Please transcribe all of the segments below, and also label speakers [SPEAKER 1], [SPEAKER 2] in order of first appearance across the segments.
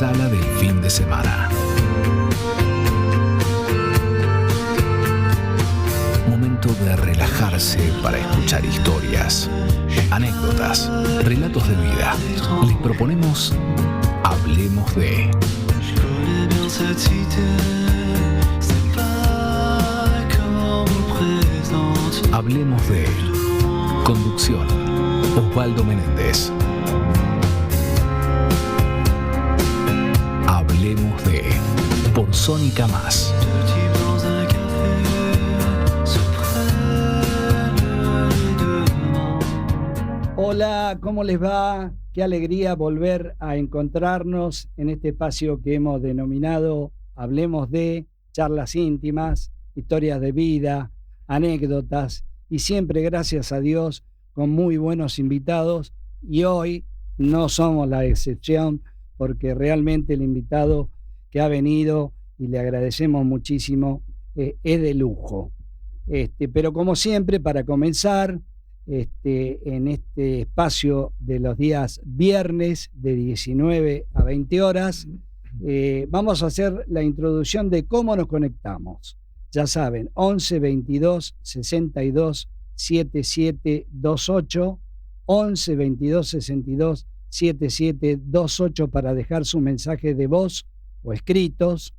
[SPEAKER 1] antesala del fin de semana. Momento de relajarse para escuchar historias, anécdotas, relatos de vida. Les proponemos Hablemos de. Hablemos de. Conducción: Osvaldo Menéndez. Hablemos de. Por Sónica Más.
[SPEAKER 2] Hola, ¿cómo les va? Qué alegría volver a encontrarnos en este espacio que hemos denominado Hablemos de, charlas íntimas, historias de vida, anécdotas y siempre, gracias a Dios, con muy buenos invitados. Y hoy no somos la excepción porque realmente el invitado que ha venido, y le agradecemos muchísimo, es de lujo. Pero como siempre, para comenzar, en este espacio de los días viernes de 19 a 20 horas, vamos a hacer la introducción de cómo nos conectamos. Ya saben, 11 22 62 77 28, 11 22 62 77 28 para dejar su mensaje de voz o escritos.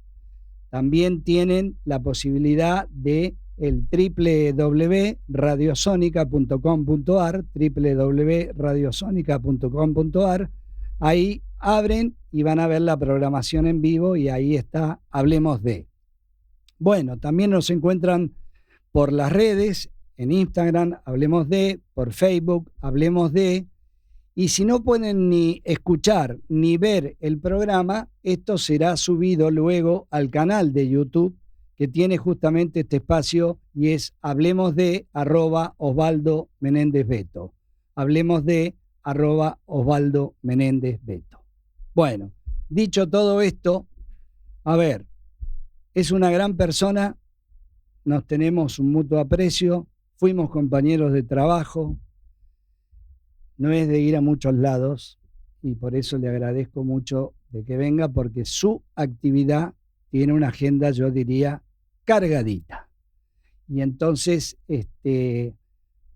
[SPEAKER 2] También tienen la posibilidad de el www.radiosonica.com.ar, www.radiosonica.com.ar. Ahí abren y van a ver la programación en vivo y ahí está Hablemos de. Bueno, también nos encuentran por las redes, en Instagram, Hablemos de, por Facebook, Hablemos de. Y si no pueden ni escuchar ni ver el programa, esto será subido luego al canal de YouTube que tiene justamente este espacio y es Hablemos de @Osvaldo Menéndez Beto. Hablemos de @Osvaldo Menéndez Beto. Bueno, dicho todo esto, a ver, es una gran persona, nos tenemos un mutuo aprecio, fuimos compañeros de trabajo, no es de ir a muchos lados y por eso le agradezco mucho de que venga porque su actividad tiene una agenda, yo diría, cargadita. Y entonces,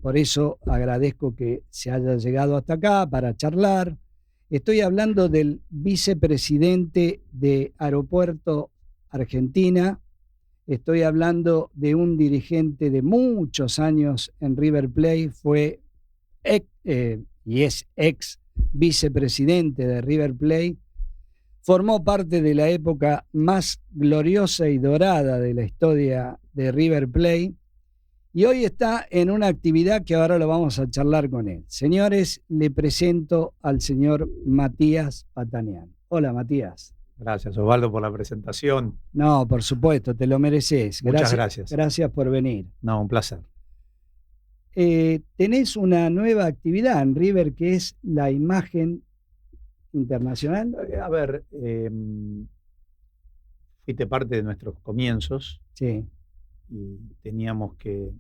[SPEAKER 2] por eso agradezco que se haya llegado hasta acá para charlar. Estoy hablando del vicepresidente de Aeropuerto Argentina. Estoy hablando de un dirigente de muchos años en River Plate. Fue y es ex vicepresidente de River Plate. Formó parte de la época más gloriosa y dorada de la historia de River Plate y hoy está en una actividad que ahora lo vamos a charlar con él. Señores, le presento al señor Matías Patanián. Hola, Matías.
[SPEAKER 3] Gracias, Osvaldo, por la presentación.
[SPEAKER 2] No, por supuesto, te lo mereces.
[SPEAKER 3] Muchas gracias.
[SPEAKER 2] Gracias por venir.
[SPEAKER 3] No, un placer.
[SPEAKER 2] Tenés una nueva actividad en River que es la imagen internacional.
[SPEAKER 3] A ver, fuiste parte de nuestros comienzos.
[SPEAKER 2] Sí.
[SPEAKER 3] Y teníamos que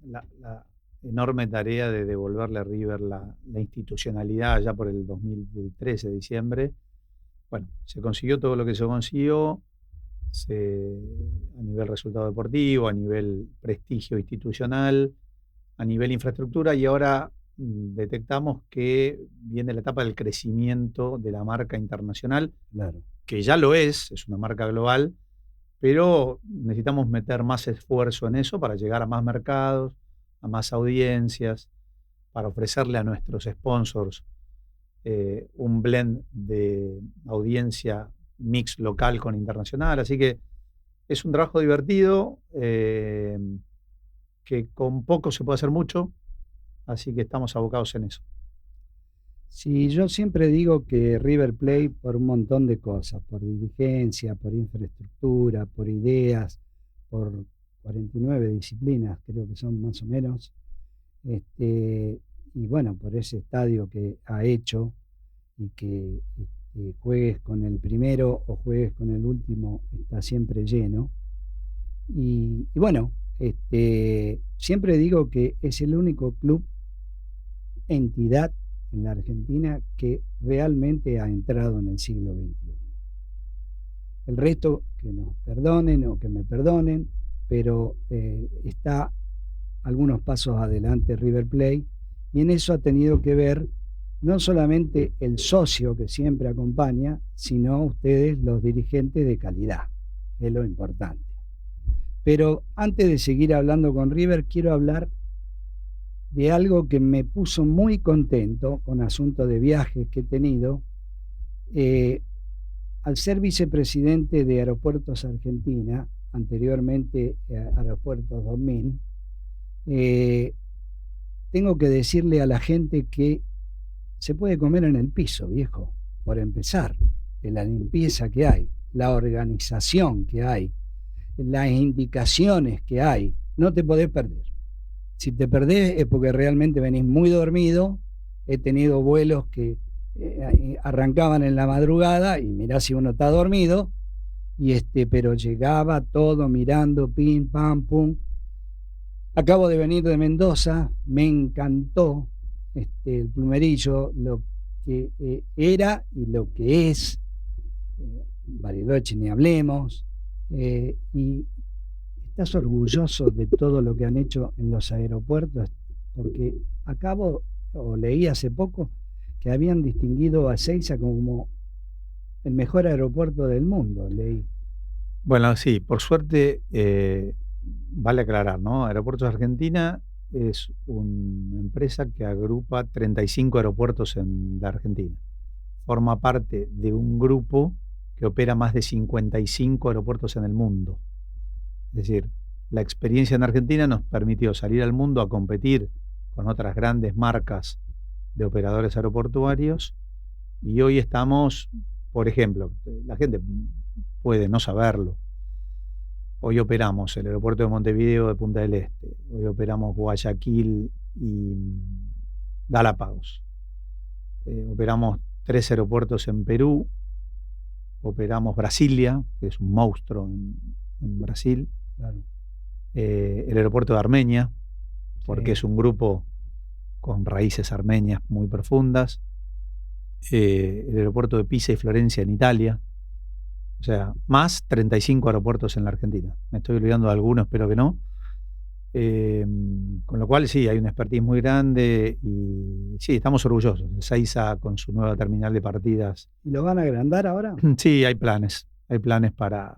[SPEAKER 3] la enorme tarea de devolverle a River la institucionalidad ya por el 2013, diciembre. Bueno, se consiguió todo lo que se consiguió a nivel resultado deportivo, a nivel prestigio institucional, a nivel infraestructura, y ahora detectamos que viene la etapa del crecimiento de la marca internacional,
[SPEAKER 2] Claro.
[SPEAKER 3] que ya lo es una marca global, pero necesitamos meter más esfuerzo en eso para llegar a más mercados, a más audiencias, para ofrecerle a nuestros sponsors un blend de audiencia mix local con internacional. Así que es un trabajo divertido, que con poco se puede hacer mucho, así que estamos abocados en eso.
[SPEAKER 2] Sí, yo siempre digo que River Plate, por un montón de cosas, por dirigencia, por infraestructura, por ideas, por 49 disciplinas, creo que son más o menos, y bueno, por ese estadio que ha hecho y que juegues con el primero o juegues con el último, está siempre lleno. Y bueno, siempre digo que es el único club, entidad en la Argentina que realmente ha entrado en el siglo XXI. El resto que nos perdonen o que me perdonen, pero está algunos pasos adelante River Plate, y en eso ha tenido que ver no solamente el socio que siempre acompaña, sino ustedes los dirigentes de calidad, que es lo importante. Pero antes de seguir hablando con River, quiero hablar de algo que me puso muy contento con asuntos de viajes que he tenido. Al ser vicepresidente de Aeropuertos Argentina, anteriormente Aeropuertos 2000, tengo que decirle a la gente que se puede comer en el piso, viejo, por empezar, de la limpieza que hay, la organización que hay, las indicaciones que hay, no te podés perder. Si te perdés es porque realmente venís muy dormido. He tenido vuelos que arrancaban en la madrugada y mirá si uno está dormido, pero llegaba todo mirando, pim, pam, pum. Acabo de venir de Mendoza, me encantó el Plumerillo, lo que era y lo que es, Bariloche ni hablemos, y estás orgulloso de todo lo que han hecho en los aeropuertos, porque leí hace poco que habían distinguido a Ezeiza como el mejor aeropuerto del mundo, leí.
[SPEAKER 3] Bueno, sí, por suerte, vale aclarar, ¿no? Aeropuertos Argentina es una empresa que agrupa 35 aeropuertos en la Argentina. Forma parte de un grupo que opera más de 55 aeropuertos en el mundo. Es decir, la experiencia en Argentina nos permitió salir al mundo a competir con otras grandes marcas de operadores aeroportuarios, y hoy estamos, por ejemplo, la gente puede no saberlo, hoy operamos el aeropuerto de Montevideo de Punta del Este, hoy operamos Guayaquil y Galápagos, operamos 3 aeropuertos en Perú, operamos Brasilia, que es un monstruo en Brasil,
[SPEAKER 2] Claro.
[SPEAKER 3] El aeropuerto de Armenia, porque
[SPEAKER 2] Sí.
[SPEAKER 3] es un grupo con raíces armenias muy profundas, el aeropuerto de Pisa y Florencia en Italia, o sea, más 35 aeropuertos en la Argentina. Me estoy olvidando de algunos, espero que no. Con lo cual sí, hay una expertise muy grande y sí, estamos orgullosos. Ezeiza con su nueva terminal de partidas.
[SPEAKER 2] ¿Y lo van a agrandar ahora?
[SPEAKER 3] Sí, hay planes para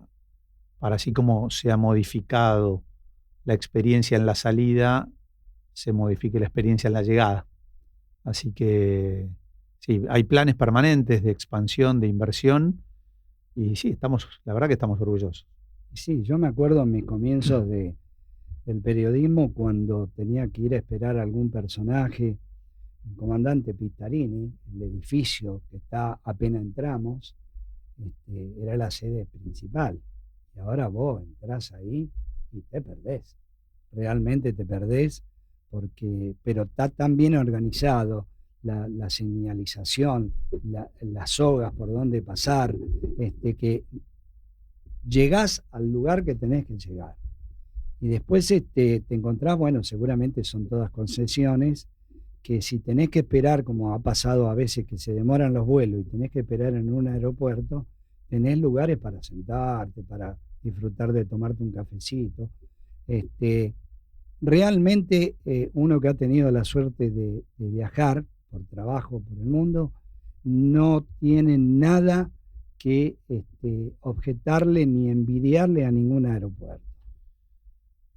[SPEAKER 3] así como se ha modificado la experiencia en la salida, se modifique la experiencia en la llegada. Así que sí, hay planes permanentes de expansión, de inversión, y sí, la verdad que estamos orgullosos.
[SPEAKER 2] Sí, yo me acuerdo en mis comienzos del periodismo, cuando tenía que ir a esperar a algún personaje, el comandante Pittarini, el edificio que está apenas entramos, era la sede principal. Y ahora vos entrás ahí y te perdés. Realmente te perdés, pero está tan bien organizado, la señalización, las sogas por donde pasar, que llegás al lugar que tenés que llegar. Y después te encontrás, bueno, seguramente son todas concesiones, que si tenés que esperar, como ha pasado a veces que se demoran los vuelos y tenés que esperar en un aeropuerto, tenés lugares para sentarte, para disfrutar de tomarte un cafecito. Realmente uno que ha tenido la suerte de viajar por trabajo por el mundo, no tiene nada que objetarle ni envidiarle a ningún aeropuerto.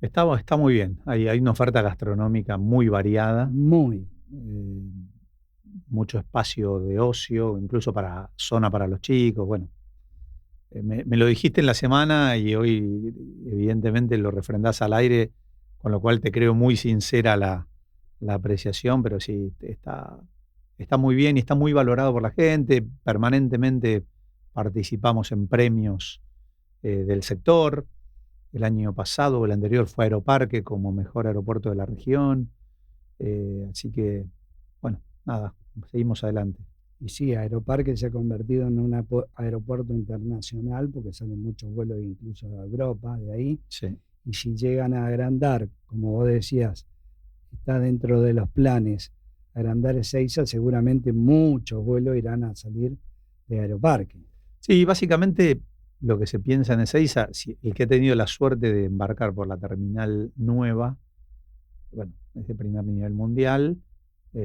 [SPEAKER 3] Está muy bien. Hay una oferta gastronómica muy variada.
[SPEAKER 2] Muy.
[SPEAKER 3] Mucho espacio de ocio, incluso zona para los chicos. Bueno, me lo dijiste en la semana y hoy evidentemente lo refrendás al aire, con lo cual te creo muy sincera la apreciación, pero sí, está muy bien y está muy valorado por la gente. Permanentemente participamos en premios del sector. El año pasado o el anterior fue Aeroparque como mejor aeropuerto de la región. Así que, bueno, nada, seguimos adelante.
[SPEAKER 2] Y sí, Aeroparque se ha convertido en un aeropuerto internacional, porque salen muchos vuelos incluso de Europa, de ahí.
[SPEAKER 3] Sí.
[SPEAKER 2] Y si llegan a agrandar, como vos decías, está dentro de los planes, agrandar Ezeiza, seguramente muchos vuelos irán a salir de Aeroparque.
[SPEAKER 3] Sí, básicamente lo que se piensa en Ezeiza, el que ha tenido la suerte de embarcar por la terminal nueva, bueno, es de primer nivel mundial,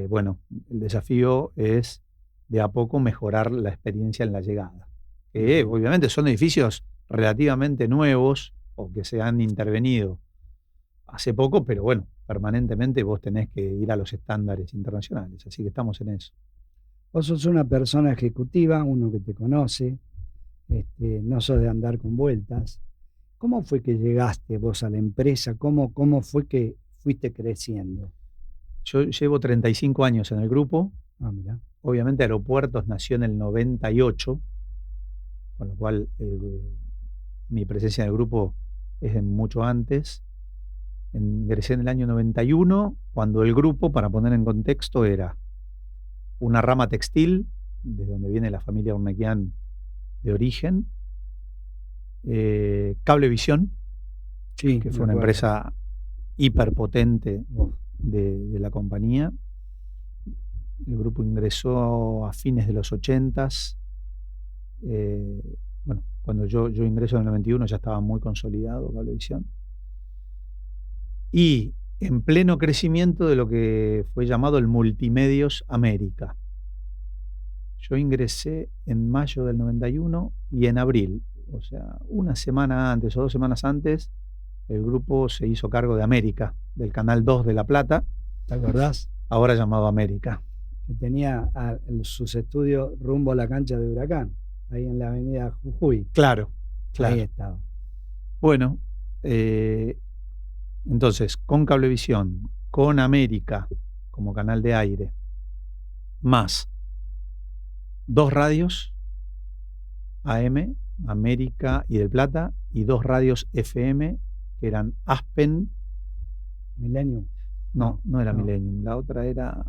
[SPEAKER 3] bueno, el desafío es de a poco mejorar la experiencia en la llegada. Que obviamente son edificios relativamente nuevos o que se han intervenido hace poco, pero bueno, permanentemente vos tenés que ir a los estándares internacionales, así que estamos en eso.
[SPEAKER 2] Vos sos una persona ejecutiva, uno que te conoce, no sos de andar con vueltas. ¿Cómo fue que llegaste vos a la empresa? ¿Cómo fue que fuiste creciendo?
[SPEAKER 3] Yo llevo 35 años en el grupo.
[SPEAKER 2] Mira.
[SPEAKER 3] Obviamente Aeropuertos nació en el 98, con lo cual mi presencia en el grupo es de mucho antes. Ingresé en el año 91, cuando el grupo, para poner en contexto, era una rama textil, de donde viene la familia Ornequian de origen, Cablevisión,
[SPEAKER 2] Sí,
[SPEAKER 3] que fue una empresa hiperpotente de la compañía. El grupo ingresó a fines de los 80s. Bueno, cuando yo ingreso en el 91 ya estaba muy consolidado Cablevisión. Y en pleno crecimiento de lo que fue llamado el Multimedios América. Yo ingresé en mayo del 91 y en abril, o sea, una semana antes o 2 semanas antes, el grupo se hizo cargo de América, del Canal 2 de La Plata.
[SPEAKER 2] ¿Te acordás?
[SPEAKER 3] Ahora llamado América.
[SPEAKER 2] Que tenía sus estudios rumbo a la cancha de Huracán, ahí en la avenida Jujuy.
[SPEAKER 3] Claro.
[SPEAKER 2] Ahí estaba.
[SPEAKER 3] Bueno, entonces, con Cablevisión, con América como canal de aire, más 2 radios AM, América y del Plata, y 2 radios FM, que eran Aspen.
[SPEAKER 2] Millennium.
[SPEAKER 3] No era Millennium, la otra era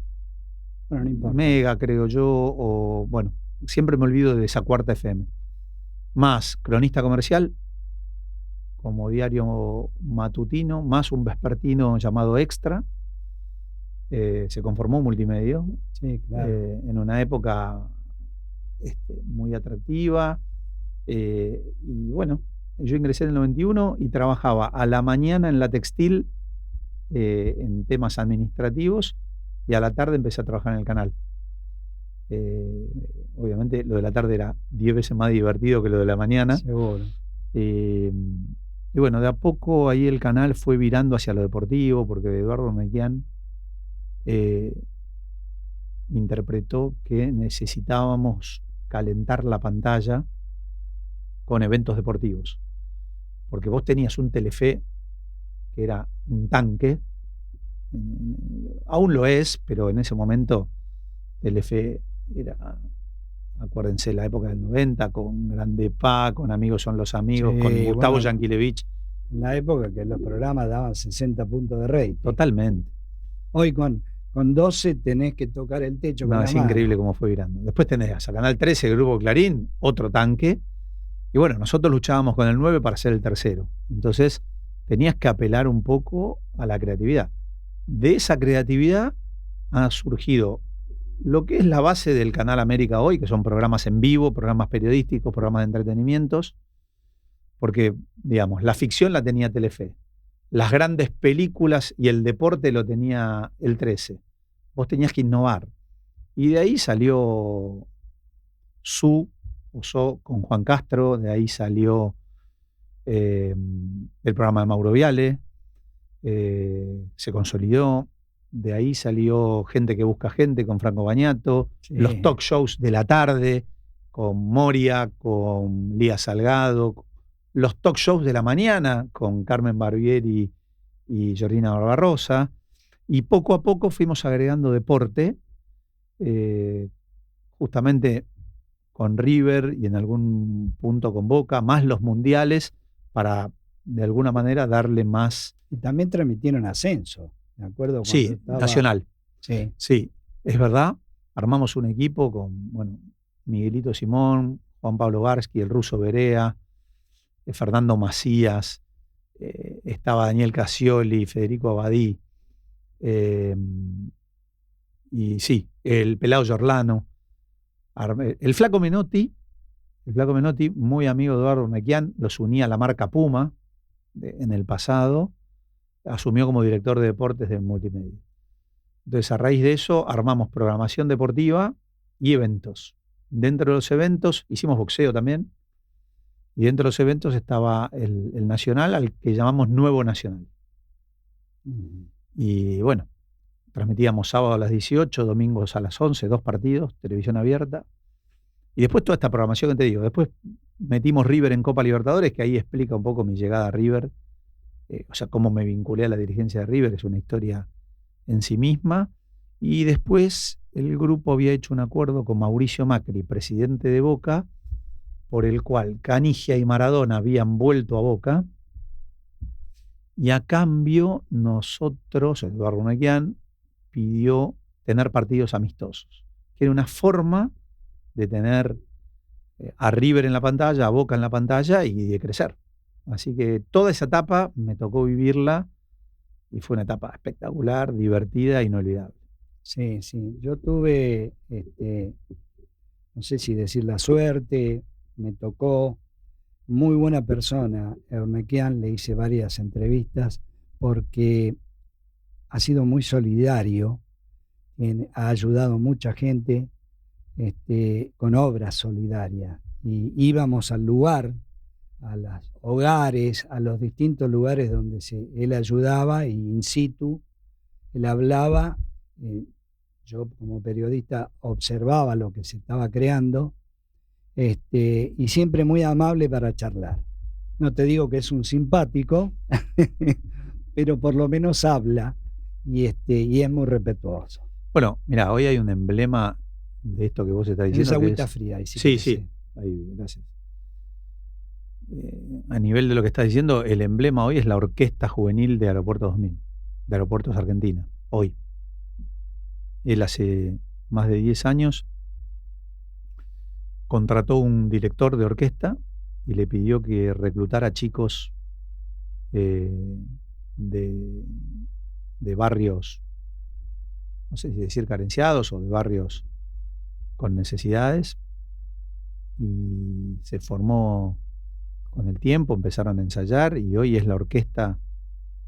[SPEAKER 2] bueno, no importa.
[SPEAKER 3] Mega, creo yo, o bueno, siempre me olvido de esa cuarta FM. Más Cronista Comercial, como diario matutino, más un vespertino llamado Extra. Se conformó Multimedio.
[SPEAKER 2] Sí, claro.
[SPEAKER 3] En una época muy atractiva. Y bueno, yo ingresé en el 91 y trabajaba a la mañana en la textil en temas administrativos, y a la tarde empecé a trabajar en el canal. Obviamente lo de la tarde era 10 veces más divertido que lo de la mañana.
[SPEAKER 2] Seguro.
[SPEAKER 3] Y bueno, de a poco ahí el canal fue virando hacia lo deportivo, porque Eduardo Ornequian interpretó que necesitábamos calentar la pantalla con eventos deportivos. Porque vos tenías un Telefe que era un tanque, aún lo es, pero en ese momento Telefe era, acuérdense, la época del 90, con Grande Pa, con Amigos son los amigos, con Gustavo Yankelevich.
[SPEAKER 2] En la época que los programas daban 60 puntos de rating.
[SPEAKER 3] Totalmente.
[SPEAKER 2] Hoy con 12 tenés que tocar el techo con la mano.
[SPEAKER 3] Increíble cómo fue virando. Después tenés a Canal 13, el Grupo Clarín, otro tanque. Y bueno, nosotros luchábamos con el 9 para ser el tercero. Entonces tenías que apelar un poco a la creatividad. De esa creatividad ha surgido lo que es la base del Canal América hoy, que son programas en vivo, programas periodísticos, programas de entretenimientos, porque, digamos, la ficción la tenía Telefe, las grandes películas y el deporte lo tenía el 13. Vos tenías que innovar. Y de ahí salió So con Juan Castro, de ahí salió el programa de Mauro Viale, se consolidó. De ahí salió Gente que busca gente con Franco Bagnato, sí. Los talk shows de la tarde con Moria, con Lía Salgado, los talk shows de la mañana con Carmen Barbieri y Jordina Barbarosa, y poco a poco fuimos agregando deporte, justamente con River y en algún punto con Boca, más los mundiales, para de alguna manera darle más.
[SPEAKER 2] Y también transmitieron Ascenso. Me acuerdo cuando
[SPEAKER 3] sí, Nacional. Sí, es verdad. Armamos un equipo con, bueno, Miguelito Simón, Juan Pablo Barsky, el ruso Berea, Fernando Macías, estaba Daniel Casioli, Federico Abadí, y sí, el Pelao Giorlano, el Flaco Menotti, El Flaco Menotti, muy amigo de Eduardo Urnequian, los unía a la marca Puma en el pasado, asumió como director de deportes de Multimedia. Entonces, a raíz de eso, armamos programación deportiva y eventos. Dentro de los eventos, hicimos boxeo también, y dentro de los eventos estaba el Nacional, al que llamamos Nuevo Nacional. Y bueno, transmitíamos sábado a las 18, domingos a las 11, 2 partidos, televisión abierta. Y después toda esta programación que te digo. Después metimos River en Copa Libertadores, que ahí explica un poco mi llegada a River. O sea, cómo me vinculé a la dirigencia de River, es una historia en sí misma. Y después el grupo había hecho un acuerdo con Mauricio Macri, presidente de Boca, por el cual Canigia y Maradona habían vuelto a Boca. Y a cambio, nosotros, Eduardo Urnequian, pidió tener partidos amistosos, que era una forma de tener a River en la pantalla, a Boca en la pantalla y de crecer. Así que toda esa etapa me tocó vivirla y fue una etapa espectacular, divertida, inolvidable.
[SPEAKER 2] Sí, sí. Yo tuve, no sé si decir la suerte, me tocó muy buena persona, Urnequian, le hice varias entrevistas porque ha sido muy solidario, ha ayudado mucha gente con obras solidarias. Y íbamos al lugar, a los hogares, a los distintos lugares donde él ayudaba, y in situ, él hablaba, yo como periodista observaba lo que se estaba creando, y siempre muy amable para charlar. No te digo que es un simpático, pero por lo menos habla y es muy respetuoso.
[SPEAKER 3] Bueno, mira, hoy hay un emblema de esto que vos estás diciendo.
[SPEAKER 2] Esa agüita fría. Ahí
[SPEAKER 3] sí. Ahí, gracias. A nivel de lo que estás diciendo, el emblema hoy es la Orquesta Juvenil de Aeropuertos 2000, de Aeropuertos Argentina, hoy. Él hace más de 10 años contrató un director de orquesta y le pidió que reclutara chicos de barrios, no sé si decir carenciados, o de barrios con necesidades, y se formó con el tiempo, empezaron a ensayar y hoy es la Orquesta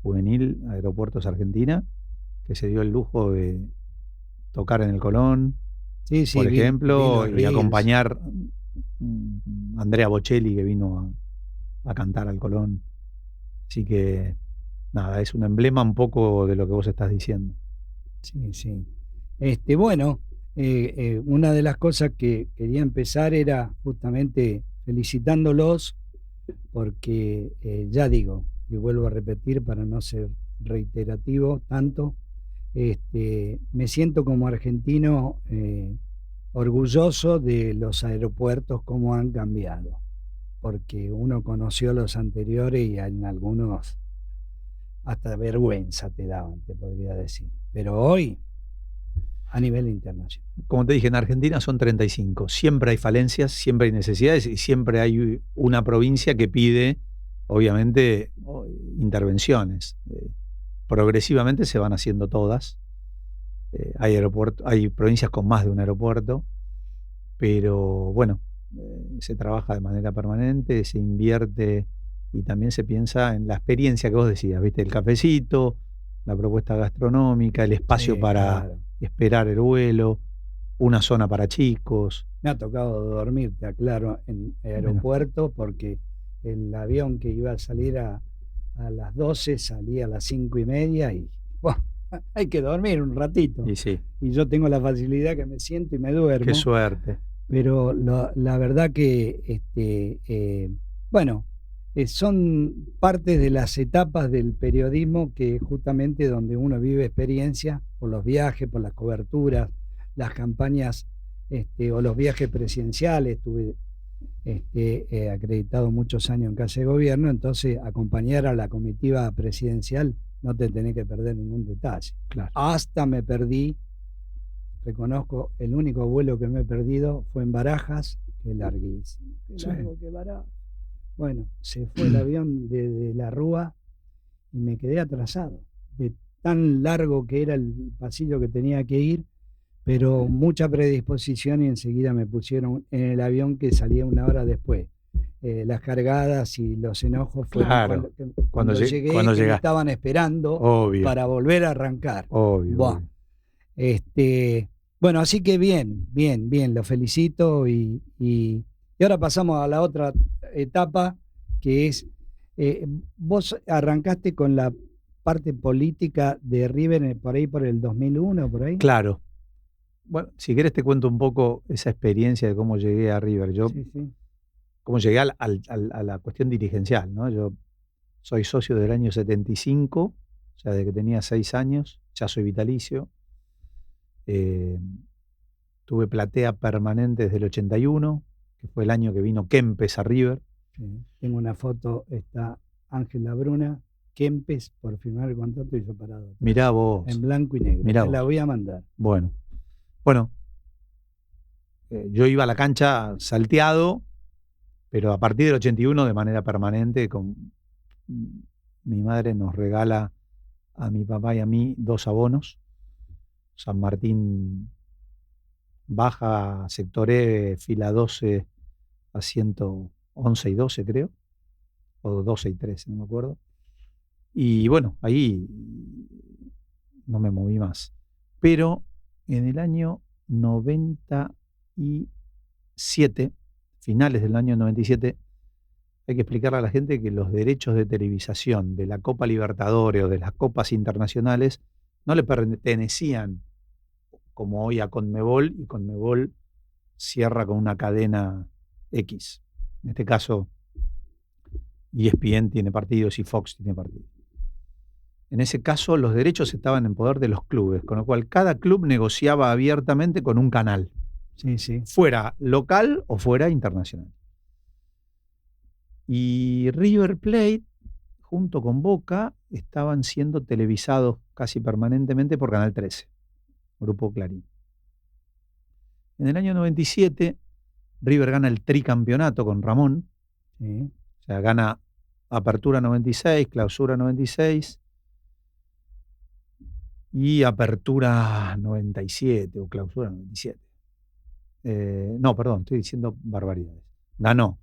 [SPEAKER 3] Juvenil Aeropuertos Argentina, que se dio el lujo de tocar en el Colón, por ejemplo, y acompañar a Andrea Bocelli, que vino a cantar al Colón. Así que nada, es un emblema un poco de lo que vos estás diciendo.
[SPEAKER 2] Sí, sí. Bueno, una de las cosas que quería empezar era justamente felicitándolos, porque ya digo, y vuelvo a repetir para no ser reiterativo tanto, me siento como argentino orgulloso de los aeropuertos, cómo han cambiado, porque uno conoció los anteriores y en algunos hasta vergüenza te daban, te podría decir. Pero hoy, a nivel internacional.
[SPEAKER 3] Como te dije, en Argentina son 35. Siempre hay falencias, siempre hay necesidades y siempre hay una provincia que pide, obviamente, intervenciones. Progresivamente se van haciendo todas. Hay provincias con más de un aeropuerto, pero bueno, se trabaja de manera permanente, se invierte y también se piensa en la experiencia que vos decías, ¿viste? El cafecito, la propuesta gastronómica, el espacio para esperar el vuelo, una zona para chicos.
[SPEAKER 2] Me ha tocado dormir, te aclaro, en aeropuerto, porque el avión que iba a salir a las 12 salía a las 5:30 y bueno, hay que dormir un ratito.
[SPEAKER 3] Y sí.
[SPEAKER 2] Y yo tengo la facilidad que me siento y me duermo.
[SPEAKER 3] Qué suerte.
[SPEAKER 2] Pero la verdad que, bueno, son partes de las etapas del periodismo, que justamente donde uno vive experiencia por los viajes, por las coberturas, las campañas o los viajes presidenciales. Estuve acreditado muchos años en Casa de Gobierno, entonces acompañar a la comitiva presidencial no te tenés que perder ningún detalle.
[SPEAKER 3] Claro.
[SPEAKER 2] Hasta me perdí, reconozco, el único vuelo que me he perdido fue en Barajas, que es larguísimo. Qué largo que Barajas. Bueno, se fue el avión de la Rúa y me quedé atrasado, de tan largo que era el pasillo que tenía que ir, pero mucha predisposición y enseguida me pusieron en el avión que salía 1 hora después. Las cargadas y los enojos fueron
[SPEAKER 3] Claro,
[SPEAKER 2] cuando llegué,
[SPEAKER 3] cuando
[SPEAKER 2] que me
[SPEAKER 3] llegaste.
[SPEAKER 2] estaban esperando
[SPEAKER 3] Obvio,
[SPEAKER 2] para volver a arrancar.
[SPEAKER 3] obvio,
[SPEAKER 2] Buah.
[SPEAKER 3] obvio.
[SPEAKER 2] Bueno, así que bien, lo felicito y ahora pasamos a la otra etapa que es, vos arrancaste con la parte política de River por ahí por el 2001, por ahí.
[SPEAKER 3] Claro. Bueno, si querés te cuento un poco esa experiencia de cómo llegué a River. Yo,
[SPEAKER 2] Sí, sí.
[SPEAKER 3] cómo llegué a la cuestión dirigencial, ¿no? Yo soy socio del año 75, o sea, desde que tenía 6 años, ya soy vitalicio. Tuve platea permanente desde el 81, que fue el año que vino Kempes a River.
[SPEAKER 2] Sí. Tengo una foto, está Ángela Bruna, Kempes por firmar el contrato y yo parado.
[SPEAKER 3] Mirá vos.
[SPEAKER 2] En blanco y negro.
[SPEAKER 3] Mirá
[SPEAKER 2] Te la
[SPEAKER 3] vos.
[SPEAKER 2] voy a mandar.
[SPEAKER 3] Bueno, yo iba a la cancha salteado, pero a partir del 81 de manera permanente, mi madre nos regala a mi papá y a mí 2 abonos. San Martín baja, sector E, fila 12 a 111 y 12 creo, o 12 y 13, no me acuerdo. Y bueno, ahí no me moví más. Pero en el año 97, finales del año 97, hay que explicarle a la gente que los derechos de televisación de la Copa Libertadores o de las copas internacionales no le pertenecían como hoy a Conmebol, y Conmebol cierra con una cadena X. En este caso, ESPN tiene partidos y Fox tiene partidos. En ese caso, los derechos estaban en poder de los clubes, con lo cual cada club negociaba abiertamente con un canal,
[SPEAKER 2] Sí, sí.
[SPEAKER 3] fuera local o fuera internacional. Y River Plate, junto con Boca, estaban siendo televisados casi permanentemente por Canal 13, Grupo Clarín. En el año 97, River gana el tricampeonato con Ramón,
[SPEAKER 2] Sí.
[SPEAKER 3] o sea, gana Apertura 96, Clausura 96 y Apertura 97 o Clausura 97. No, perdón, estoy diciendo barbaridades. Ganó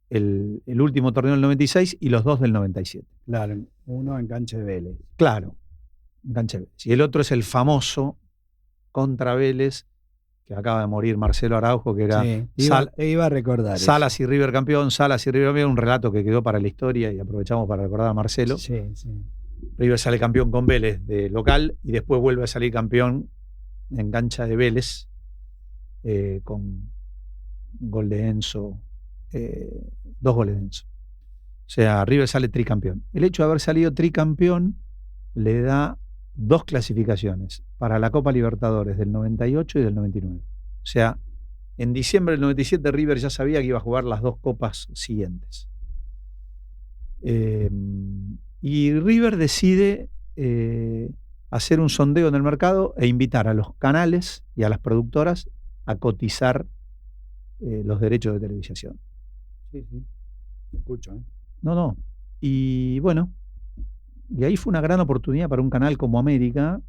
[SPEAKER 3] el último torneo del 96 y los 2 del 97.
[SPEAKER 2] Claro, uno en cancha de Vélez.
[SPEAKER 3] Claro, en cancha de Vélez. Y el otro es el famoso contra Vélez, que acaba de morir Marcelo Araujo, que era
[SPEAKER 2] Sí, te iba a recordar
[SPEAKER 3] Salas
[SPEAKER 2] eso.
[SPEAKER 3] y River campeón, Salas y River campeón, un relato que quedó para la historia y aprovechamos para recordar a Marcelo.
[SPEAKER 2] Sí, sí.
[SPEAKER 3] River sale campeón con Vélez de local y después vuelve a salir campeón en cancha de Vélez con gol de Enzo, 2 goles de Enzo. O sea, River sale tricampeón. El hecho de haber salido tricampeón le da 2 clasificaciones para la Copa Libertadores del 98 y del 99. O sea, en diciembre del 97 River ya sabía que iba a jugar las 2 copas siguientes. Y River decide hacer un sondeo en el mercado e invitar a los canales y a las productoras a cotizar los derechos de televisación.
[SPEAKER 2] Sí, sí. Te escucho, ¿eh?
[SPEAKER 3] No. Y bueno, y ahí fue una gran oportunidad para un canal como América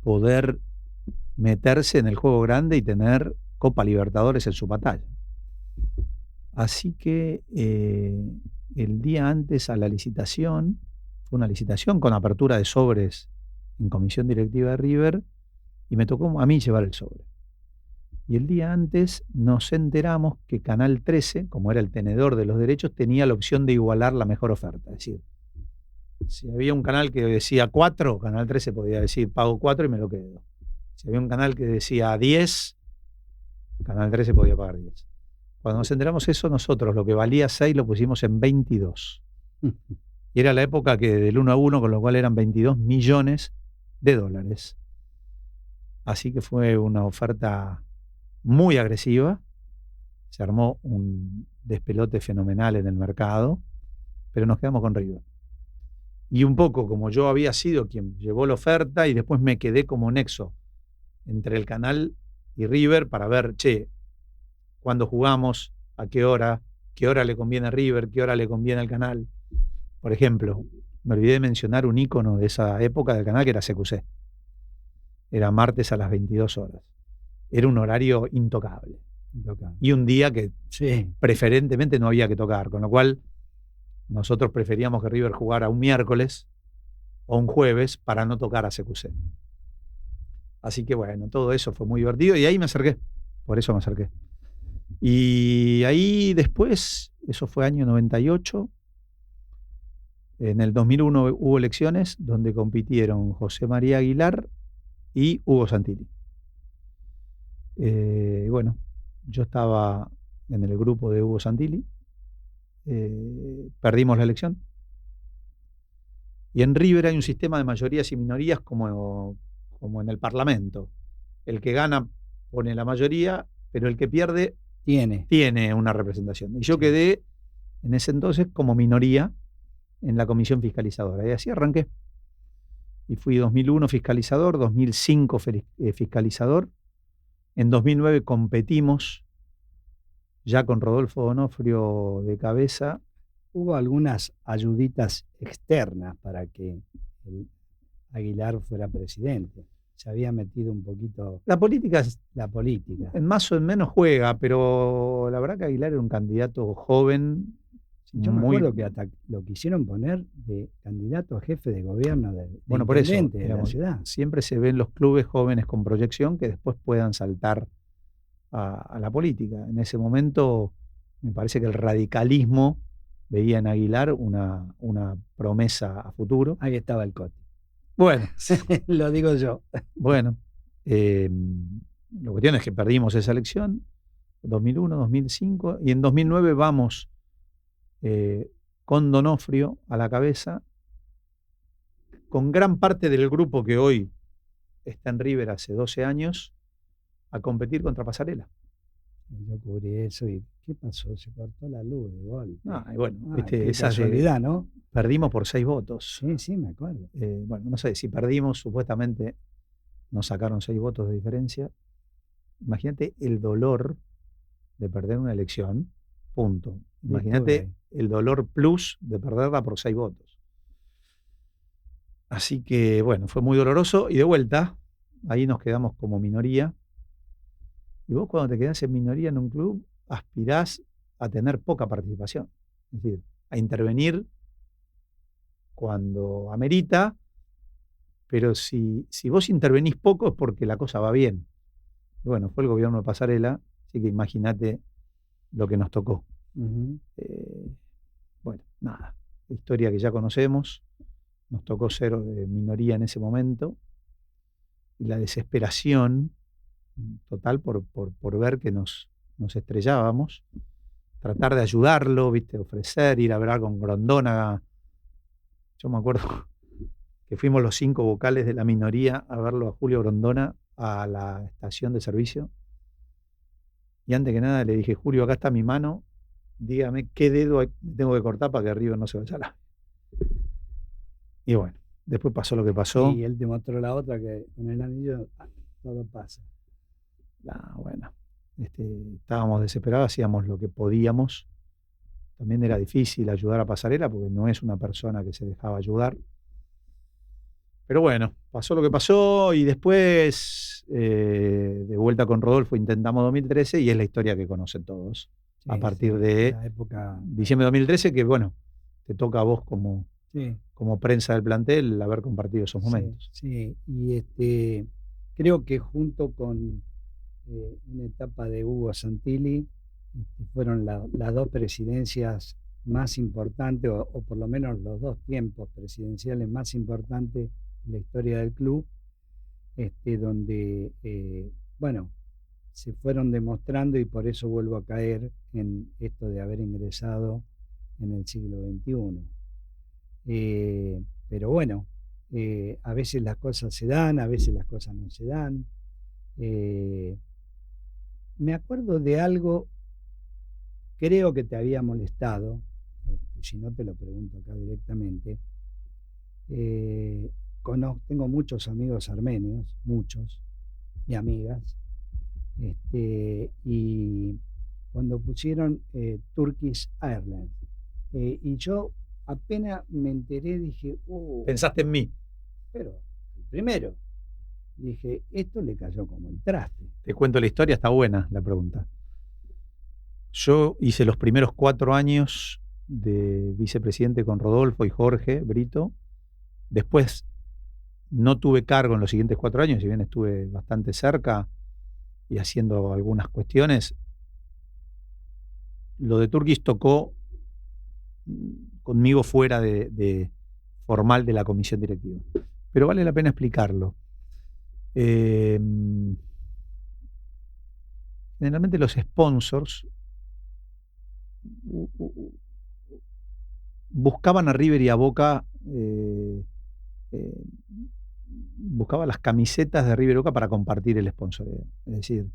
[SPEAKER 3] poder meterse en el juego grande y tener Copa Libertadores en su batalla. Así que el día antes a la licitación, fue una licitación con apertura de sobres en comisión directiva de River, y me tocó a mí llevar el sobre. Y el día antes nos enteramos que Canal 13, como era el tenedor de los derechos, tenía la opción de igualar la mejor oferta. Es decir, si había un canal que decía 4, Canal 13 podía decir pago 4 y me lo quedo. Si había un canal que decía 10, Canal 13 podía pagar 10. Cuando nos enteramos eso, nosotros lo que valía 6 lo pusimos en 22. Y era la época que del 1 a 1, con lo cual eran 22 millones de dólares. Así que fue una oferta muy agresiva. Se armó un despelote fenomenal en el mercado, pero nos quedamos con River. Y un poco como yo había sido quien llevó la oferta y después me quedé como nexo entre el canal y River para ver, cuándo jugamos, a qué hora le conviene a River, qué hora le conviene al canal. Por ejemplo, me olvidé de mencionar un ícono de esa época del canal que era CQC. era martes a las 22 horas. Era un horario intocable. Y un día que preferentemente no había que tocar, con lo cual nosotros preferíamos que River jugara un miércoles o un jueves para no tocar a CQC. Así que bueno, todo eso fue muy divertido y ahí me acerqué, por eso me acerqué. Y ahí después, eso fue año 98, en el 2001 hubo elecciones donde compitieron José María Aguilar y Hugo Santilli. Bueno, yo estaba en el grupo de Hugo Santilli, perdimos la elección. Y en River hay un sistema de mayorías y minorías como en el Parlamento. El que gana pone la mayoría, pero el que pierde tiene una representación. Y yo quedé en ese entonces como minoría en la comisión fiscalizadora. Y así arranqué. Y fui 2001 fiscalizador, 2005 fiscalizador. En 2009 competimos ya con Rodolfo Donofrio de cabeza.
[SPEAKER 2] Hubo algunas ayuditas externas para que Aguilar fuera presidente. Se había metido un poquito... La política
[SPEAKER 3] en más o en menos juega, pero la verdad que Aguilar era un candidato joven.
[SPEAKER 2] Yo me acuerdo que hasta lo quisieron poner de candidato a jefe de gobierno
[SPEAKER 3] bueno, por eso,
[SPEAKER 2] de la ciudad.
[SPEAKER 3] Siempre se ven los clubes jóvenes con proyección que después puedan saltar a la política. En ese momento me parece que el radicalismo veía en Aguilar una promesa a futuro.
[SPEAKER 2] Ahí estaba el Coti.
[SPEAKER 3] Bueno,
[SPEAKER 2] lo digo yo.
[SPEAKER 3] Bueno, la cuestión es que perdimos esa elección, 2001, 2005, y en 2009 vamos con Donofrio a la cabeza, con gran parte del grupo que hoy está en River hace 12 años, a competir contra Pasarela.
[SPEAKER 2] Yo cubrí eso y ¿qué pasó? Se cortó la luz de golpe.
[SPEAKER 3] Y bueno,
[SPEAKER 2] esa casualidad, ¿no?
[SPEAKER 3] Perdimos por 6 votos.
[SPEAKER 2] Sí, me acuerdo.
[SPEAKER 3] Bueno, no sé, si perdimos, supuestamente nos sacaron 6 votos de diferencia. Imagínate el dolor de perder una elección, punto. Imagínate el dolor plus de perderla por 6 votos. Así que, bueno, fue muy doloroso y de vuelta, ahí nos quedamos como minoría. Y vos cuando te quedás en minoría en un club, aspirás a tener poca participación. Es decir, a intervenir cuando amerita, pero si vos intervenís poco es porque la cosa va bien. Y bueno, fue el gobierno de Pasarela, así que imagínate lo que nos tocó. Bueno, nada, historia que ya conocemos, nos tocó ser minoría en ese momento, y la desesperación total por ver que nos estrellábamos, tratar de ayudarlo, ¿viste? Ofrecer, ir a hablar con Grondona. Yo me acuerdo que fuimos los 5 vocales de la minoría a verlo a Julio Grondona a la estación de servicio. Y antes que nada le dije, Julio, acá está mi mano, dígame qué dedo tengo que cortar para que River no se vaya a la... Y bueno, después pasó lo que pasó.
[SPEAKER 2] Y él te mostró la otra, que con el anillo todo pasa.
[SPEAKER 3] Bueno, estábamos desesperados, hacíamos lo que podíamos. También era difícil ayudar a Pasarela porque no es una persona que se dejaba ayudar. Pero bueno, pasó lo que pasó y después, de vuelta con Rodolfo, intentamos 2013 y es la historia que conocen todos. A partir de
[SPEAKER 2] la época...
[SPEAKER 3] diciembre de 2013, que bueno, te toca a vos como prensa del plantel haber compartido esos momentos.
[SPEAKER 2] Sí, y creo que junto con una etapa de Hugo Santilli, fueron las 2 presidencias más importantes, o por lo menos los 2 tiempos presidenciales más importantes en la historia del club, donde, bueno, se fueron demostrando, y por eso vuelvo a caer en esto de haber ingresado en el siglo XXI. Pero bueno, a veces las cosas se dan, a veces las cosas no se dan. Me acuerdo de algo, creo que te había molestado, si no te lo pregunto acá directamente. Tengo muchos amigos armenios, muchos, y amigas, y cuando pusieron Turkish Airlines, y yo apenas me enteré dije,
[SPEAKER 3] pensaste en mí.
[SPEAKER 2] Pero el primero. Dije, esto le cayó como el traste.
[SPEAKER 3] Te cuento la historia, está buena la pregunta. Yo hice los primeros 4 años de vicepresidente con Rodolfo y Jorge Brito. Después no tuve cargo en los siguientes 4 años, si bien estuve bastante cerca y haciendo algunas cuestiones. Lo de Turkish tocó conmigo fuera de formal de la comisión directiva. Pero vale la pena explicarlo. Generalmente los sponsors buscaban a River y a Boca, buscaban las camisetas de River y Boca para compartir el sponsoreo. Es decir,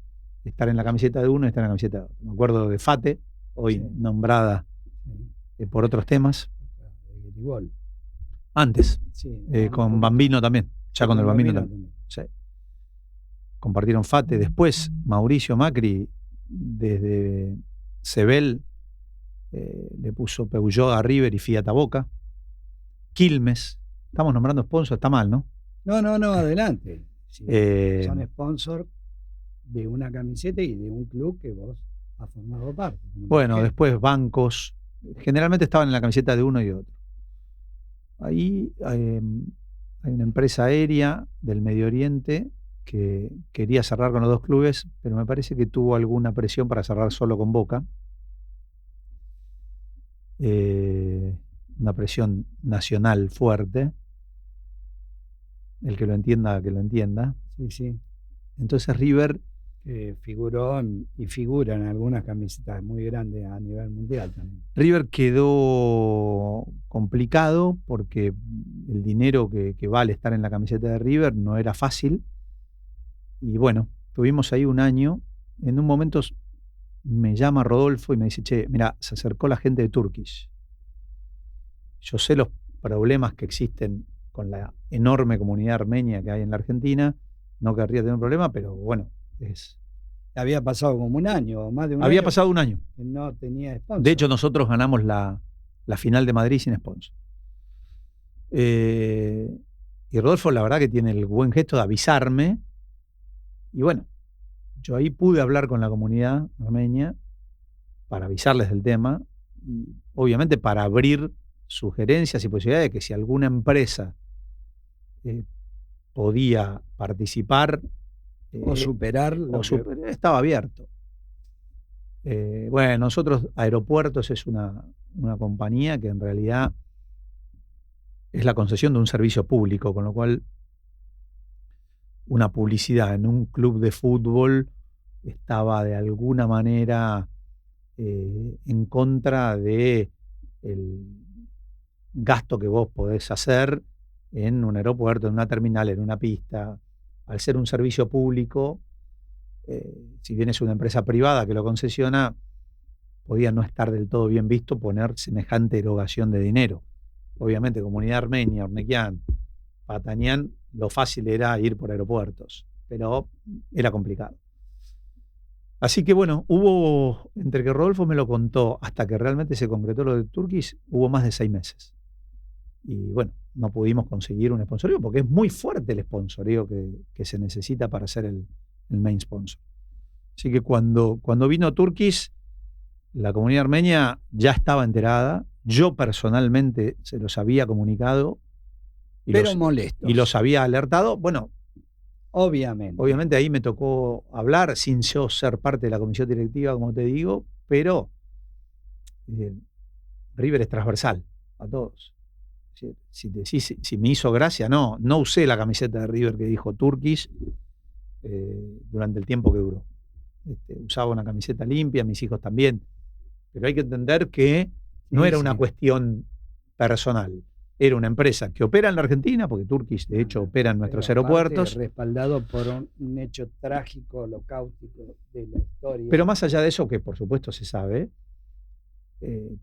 [SPEAKER 3] estar en la camiseta de uno y estar en la camiseta de otro. Me acuerdo de Fate, hoy nombrada por otros temas.
[SPEAKER 2] De Gribol.
[SPEAKER 3] Antes, con Bambino también. Ya con el Bambino también. Sí. Compartieron Fate. Después, Mauricio Macri, desde Sebel, le puso Peugeot a River y Fiat a Boca. Quilmes. Estamos nombrando sponsors, está mal, ¿no?
[SPEAKER 2] No, adelante. Sí, son sponsors de una camiseta y de un club que vos has formado parte.
[SPEAKER 3] Bueno, después bancos. Generalmente estaban en la camiseta de uno y de otro. Ahí hay una empresa aérea del Medio Oriente que quería cerrar con los 2 clubes, pero me parece que tuvo alguna presión para cerrar solo con Boca. Una presión nacional fuerte. El que lo entienda, que lo entienda.
[SPEAKER 2] Sí.
[SPEAKER 3] Entonces River
[SPEAKER 2] figuró y figura en algunas camisetas muy grandes a nivel mundial también.
[SPEAKER 3] River quedó complicado porque el dinero que vale estar en la camiseta de River no era fácil. Y bueno, tuvimos ahí un año. En un momento me llama Rodolfo y me dice, che, mira, se acercó la gente de Turkish. Yo sé los problemas que existen con la enorme comunidad armenia que hay en la Argentina. No querría tener un problema, pero bueno,
[SPEAKER 2] había pasado como un año, o más de un año.
[SPEAKER 3] Había pasado un año.
[SPEAKER 2] Que no tenía sponsor.
[SPEAKER 3] De hecho, nosotros ganamos la final de Madrid sin sponsor. Y Rodolfo, la verdad que tiene el buen gesto de avisarme. Y bueno, yo ahí pude hablar con la comunidad armenia para avisarles del tema. Y obviamente para abrir sugerencias y posibilidades de que si alguna empresa podía participar
[SPEAKER 2] o superar
[SPEAKER 3] estaba abierto. Bueno, nosotros, Aeropuertos es una compañía que en realidad es la concesión de un servicio público, con lo cual una publicidad en un club de fútbol estaba de alguna manera en contra de el gasto que vos podés hacer en un aeropuerto, en una terminal, en una pista. Al ser un servicio público, si bien es una empresa privada que lo concesiona, podía no estar del todo bien visto poner semejante erogación de dinero. Obviamente, comunidad armenia, Ornequian, Patanián, lo fácil era ir por Aeropuertos, pero era complicado. Así que bueno, hubo, entre que Rodolfo me lo contó hasta que realmente se concretó lo de Turkish, hubo más de 6 meses. Y bueno, no pudimos conseguir un sponsorio porque es muy fuerte el sponsorio que se necesita para ser el main sponsor. Así que cuando vino Turkish, la comunidad armenia ya estaba enterada. Yo personalmente se los había comunicado.
[SPEAKER 2] Pero molestos.
[SPEAKER 3] Y los había alertado. Bueno,
[SPEAKER 2] obviamente
[SPEAKER 3] ahí me tocó hablar sin yo ser parte de la comisión directiva, como te digo, pero River es transversal a todos. Si me hizo gracia, no usé la camiseta de River que dijo Turkish durante el tiempo que duró. Usaba una camiseta limpia, mis hijos también, pero hay que entender que no era una cuestión personal, era una empresa que opera en la Argentina, porque Turkish de hecho opera en nuestros aeropuertos.
[SPEAKER 2] Respaldado por un hecho trágico, holocáustico de la historia.
[SPEAKER 3] Pero más allá de eso, que por supuesto se sabe,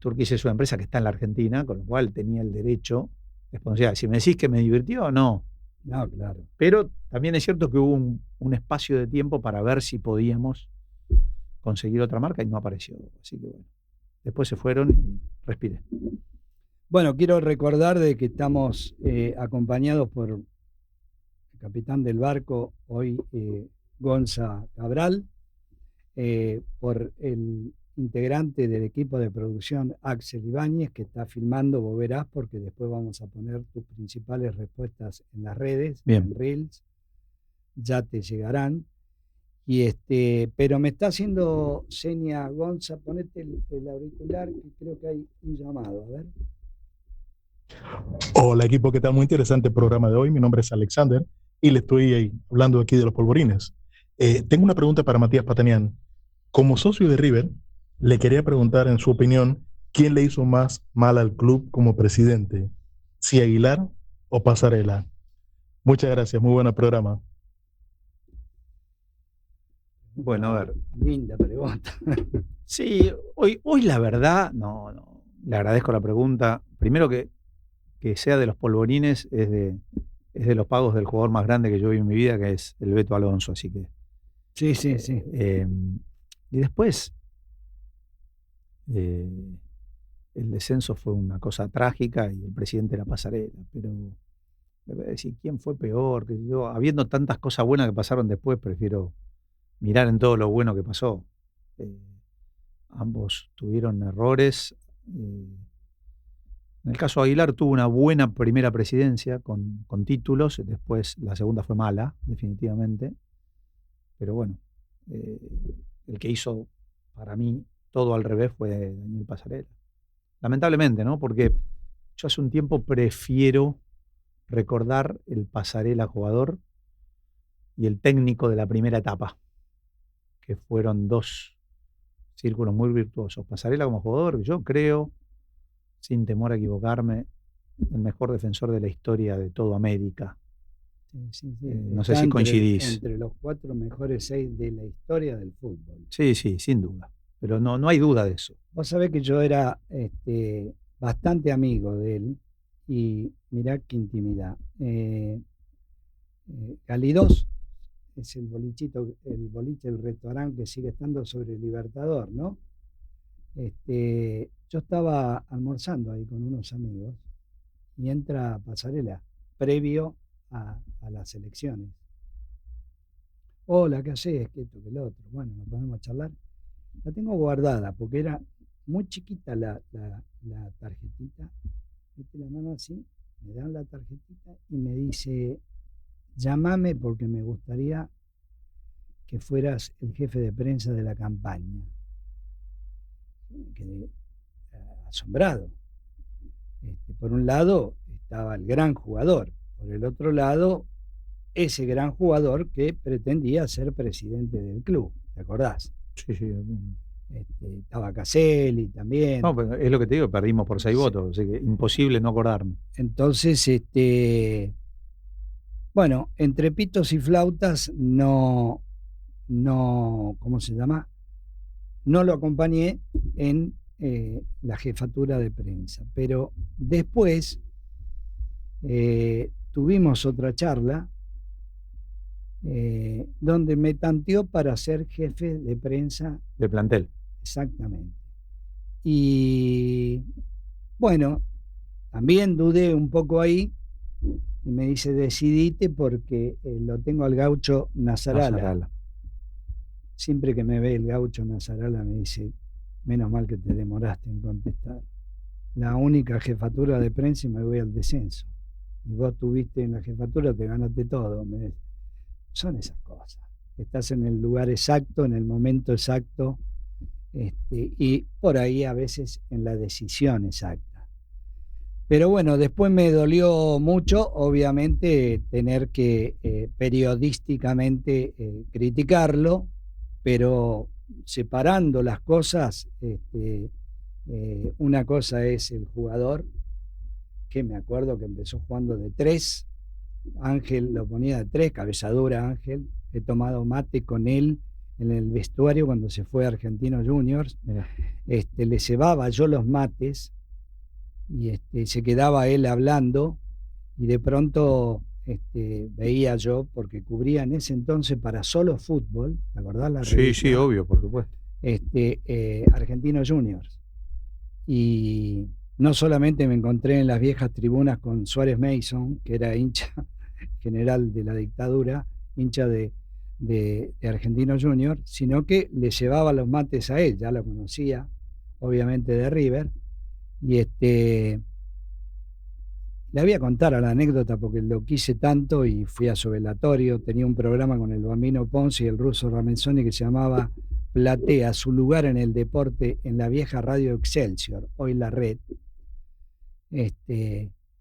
[SPEAKER 3] Turkish es una empresa que está en la Argentina, con lo cual tenía el derecho de sponsorizar. Si me decís que me divirtió, no.
[SPEAKER 2] No, claro.
[SPEAKER 3] Pero también es cierto que hubo un espacio de tiempo para ver si podíamos conseguir otra marca y no apareció. Así que bueno, después se fueron y respiré.
[SPEAKER 2] Bueno, quiero recordar de que estamos acompañados por capitán del barco, hoy Gonza Cabral, por el integrante del equipo de producción Axel Ibáñez, que está filmando, vos verás, porque después vamos a poner tus principales respuestas en las redes,
[SPEAKER 3] Bien.
[SPEAKER 2] en Reels, ya te llegarán. Pero me está haciendo seña Gonza, ponete el auricular, que creo que hay un llamado, a ver.
[SPEAKER 4] Hola equipo, ¿qué tal? Muy interesante el programa de hoy. Mi nombre es Alexander y le estoy hablando aquí de los polvorines. Tengo una pregunta para Matías Patanián. Como socio de River, le quería preguntar, en su opinión, ¿quién le hizo más mal al club como presidente? ¿Si Aguilar o Pasarela? Muchas gracias, muy buen programa.
[SPEAKER 3] Bueno, a ver.
[SPEAKER 2] Linda pregunta.
[SPEAKER 3] Sí, hoy la verdad, no, le agradezco la pregunta. Primero que sea de los polvorines es de los pagos del jugador más grande que yo vi en mi vida, que es el Beto Alonso, así que...
[SPEAKER 2] Sí.
[SPEAKER 3] Y después, el descenso fue una cosa trágica y el presidente era Pasarela, pero me voy a decir, ¿quién fue peor? Que yo, habiendo tantas cosas buenas que pasaron después, prefiero mirar en todo lo bueno que pasó. Ambos tuvieron errores. En el caso de Aguilar tuvo una buena primera presidencia con títulos, después la segunda fue mala, definitivamente. Pero bueno, el que hizo para mí todo al revés fue Daniel Pasarela. Lamentablemente, ¿no? Porque yo hace un tiempo prefiero recordar el Pasarela jugador y el técnico de la primera etapa, que fueron dos círculos muy virtuosos. Pasarela como jugador, yo creo, sin temor a equivocarme, el mejor defensor de la historia de toda América.
[SPEAKER 2] Sí.
[SPEAKER 3] No sé si coincidís.
[SPEAKER 2] Entre los 4 mejores 6 de la historia del fútbol.
[SPEAKER 3] Sí, sin duda. Pero no hay duda de eso.
[SPEAKER 2] Vos sabés que yo era bastante amigo de él y mirá qué intimidad. Galidós es el boliche, el restaurante que sigue estando sobre el Libertador, ¿no? Yo estaba almorzando ahí con unos amigos y entra Pasarela, previo a las elecciones. Hola, ¿qué hacés? Que esto, que lo otro. Bueno, nos podemos charlar. La tengo guardada porque era muy chiquita la tarjetita. Mete la mano así, me dan la tarjetita y me dice, llámame porque me gustaría que fueras el jefe de prensa de la campaña. Yo me quedé asombrado. Por un lado estaba el gran jugador, por el otro lado ese gran jugador que pretendía ser presidente del club, ¿te acordás?
[SPEAKER 3] Sí.
[SPEAKER 2] Estaba Caselli también.
[SPEAKER 3] No, pero es lo que te digo, perdimos por 6 votos, así que imposible no acordarme.
[SPEAKER 2] Entonces, bueno, entre pitos y flautas no, ¿cómo se llama? No lo acompañé en la jefatura de prensa, pero después tuvimos otra charla donde me tanteó para ser jefe de prensa
[SPEAKER 3] de plantel.
[SPEAKER 2] Exactamente. Y bueno, también dudé un poco ahí y me dice, decidite porque lo tengo al gaucho Nasarala. Siempre que me ve el gaucho Nasarala me dice, menos mal que te demoraste en contestar. La única jefatura de prensa y me voy al descenso. Y vos tuviste en la jefatura, te ganaste todo. Son esas cosas. Estás en el lugar exacto, en el momento exacto, y por ahí a veces en la decisión exacta. Pero bueno, después me dolió mucho, obviamente, tener que periodísticamente criticarlo, pero separando las cosas, una cosa es el jugador, que me acuerdo que empezó jugando de 3, Ángel lo ponía de 3, cabeza dura Ángel, he tomado mate con él en el vestuario cuando se fue a Argentinos Juniors, le cebaba yo los mates y se quedaba él hablando y de pronto veía yo, porque cubría en ese entonces para Solo Fútbol, ¿te acordás la revista?
[SPEAKER 3] Sí, obvio, por supuesto.
[SPEAKER 2] Argentinos Juniors. Y no solamente me encontré en las viejas tribunas con Suárez Mason, que era hincha general de la dictadura, hincha de Argentino Junior, sino que le llevaba los mates a él, ya lo conocía, obviamente de River, y le voy a contar a la anécdota porque lo quise tanto y fui a su velatorio. Tenía un programa con el Bambino Ponce y el ruso Ramenzoni que se llamaba Platea, su lugar en el deporte en la vieja radio Excelsior, hoy La Red.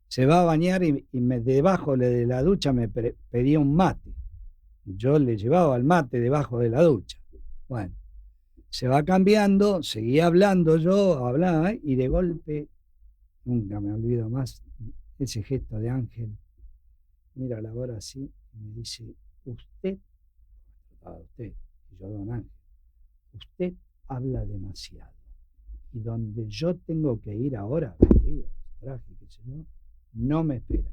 [SPEAKER 2] Se va a bañar y debajo de la ducha me pedía un mate. Yo le llevaba el mate debajo de la ducha. Bueno, se va cambiando, seguía hablando yo, hablaba, y de golpe, nunca me olvido más, ese gesto de Ángel, mira la hora así, y me dice, usted, y yo, don Ángel, usted habla demasiado. Y donde yo tengo que ir ahora, vestido, traje, qué sé yo, no me esperan.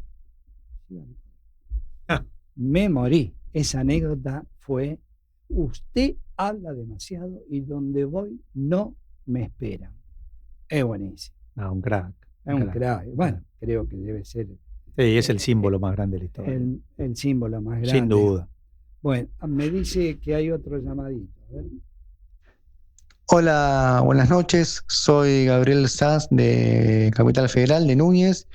[SPEAKER 2] Me morí. Esa anécdota fue, usted habla demasiado y donde voy no me esperan. Es buenísimo.
[SPEAKER 3] Un crack.
[SPEAKER 2] Es un crack. Bueno, creo que debe ser.
[SPEAKER 3] Sí, es el símbolo más grande de la historia.
[SPEAKER 2] El símbolo más grande.
[SPEAKER 3] Sin duda.
[SPEAKER 2] Bueno, me dice que hay otro llamadito. A ver.
[SPEAKER 5] Hola, buenas noches. Soy Gabriel Sanz de Capital Federal, de Núñez.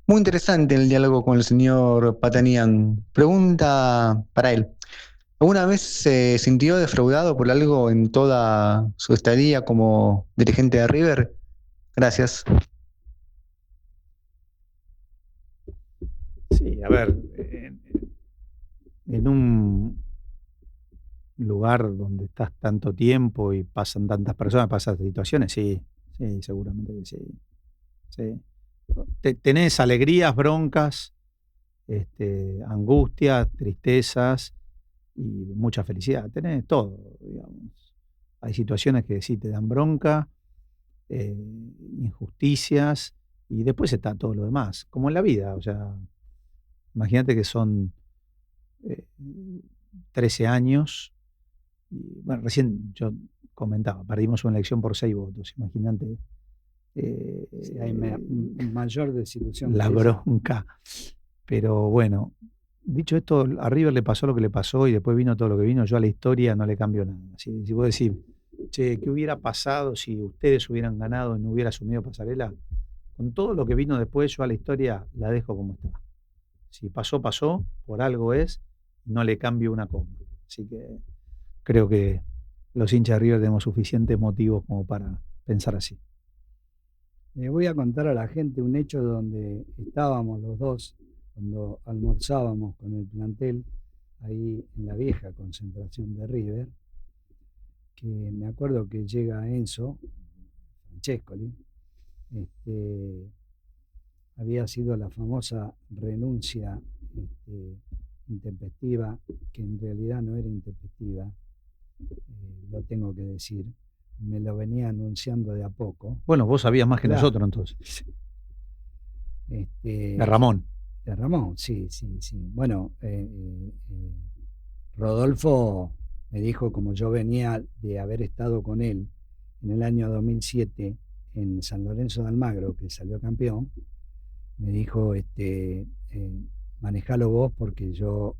[SPEAKER 5] Muy interesante el diálogo con el señor Patanian. Pregunta para él. ¿Alguna vez se sintió defraudado por algo en toda su estadía como dirigente de River? Gracias.
[SPEAKER 3] Sí, a ver, en un lugar donde estás tanto tiempo y pasan tantas personas, pasan situaciones, sí, seguramente que sí. Tenés alegrías, broncas, angustias, tristezas y mucha felicidad. Tenés todo, digamos. Hay situaciones que sí te dan bronca, injusticias, y después está todo lo demás, como en la vida. O sea, imagínate que son 13 años. Y, bueno, recién yo comentaba, perdimos una elección por 6 votos. Imagínate.
[SPEAKER 2] Sí, hay mayor desilusión.
[SPEAKER 3] La bronca. Pero bueno, dicho esto, a River le pasó lo que le pasó y después vino todo lo que vino. Yo a la historia no le cambio nada. Si vos decís, che, ¿qué hubiera pasado si ustedes hubieran ganado y no hubiera asumido Pasarela? Con todo lo que vino después, yo a la historia la dejo como está. Si pasó, pasó, por algo es, no le cambio una coma. Así que creo que los hinchas de River tenemos suficientes motivos como para pensar así.
[SPEAKER 2] Le voy a contar a la gente un hecho donde estábamos los dos cuando almorzábamos con el plantel ahí en la vieja concentración de River, que me acuerdo que llega Enzo Francescoli, había sido la famosa renuncia intempestiva, que en realidad no era intempestiva, lo tengo que decir. Me lo venía anunciando de a poco.
[SPEAKER 3] Bueno, vos sabías más que nosotros entonces. De Ramón.
[SPEAKER 2] De Ramón, sí. Bueno, Rodolfo me dijo, como yo venía de haber estado con él en el año 2007 en San Lorenzo de Almagro, que salió campeón, me dijo, manejalo vos porque yo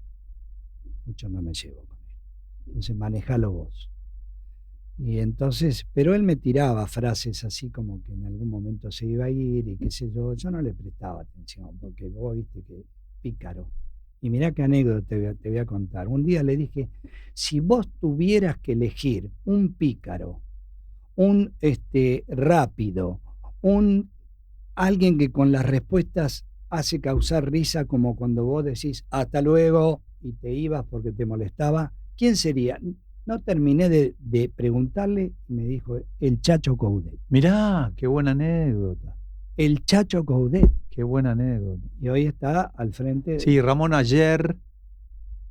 [SPEAKER 2] mucho no me llevo con él. Entonces, manejalo vos. Y entonces, pero él me tiraba frases así como que en algún momento se iba a ir y qué sé yo no le prestaba atención, porque vos viste que pícaro. Y mirá qué anécdota te voy a contar. Un día le dije, si vos tuvieras que elegir un pícaro, un rápido, alguien que con las respuestas hace causar risa, como cuando vos decís hasta luego y te ibas porque te molestaba, ¿quién sería? No terminé de preguntarle y me dijo el Chacho Coudet.
[SPEAKER 3] Mirá, qué buena anécdota.
[SPEAKER 2] El Chacho Coudet.
[SPEAKER 3] Qué buena anécdota.
[SPEAKER 2] Y hoy está al frente.
[SPEAKER 3] Sí, Ramón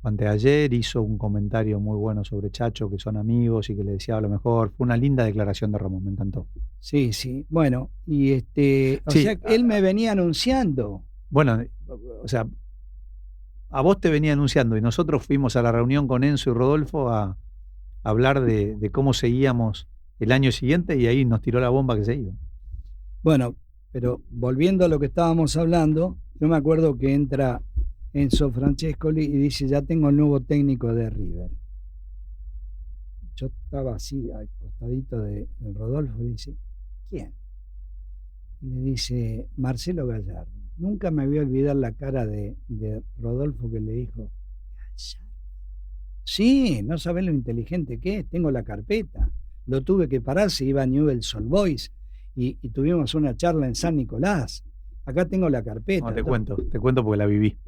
[SPEAKER 3] anteayer hizo un comentario muy bueno sobre Chacho, que son amigos y que le deseaba lo mejor. Fue una linda declaración de Ramón, me encantó.
[SPEAKER 2] Sí. Bueno, y o sea, él me venía anunciando.
[SPEAKER 3] Bueno, o sea, a vos te venía anunciando y nosotros fuimos a la reunión con Enzo y Rodolfo a hablar de cómo seguíamos el año siguiente y ahí nos tiró la bomba que se iba.
[SPEAKER 2] Bueno, pero volviendo a lo que estábamos hablando, yo me acuerdo que entra Enzo Francescoli, y dice, ya tengo el nuevo técnico de River. Yo estaba así, al costadito de Rodolfo, y dice, ¿quién? Y le dice, Marcelo Gallardo. Nunca me voy a olvidar la cara de Rodolfo, que le dijo, Gallardo. Sí, no sabés lo inteligente que es, tengo la carpeta. Lo tuve que parar, se iba a Newell's Old Boys y tuvimos una charla en San Nicolás. Acá tengo la carpeta.
[SPEAKER 3] No, te cuento porque la viví.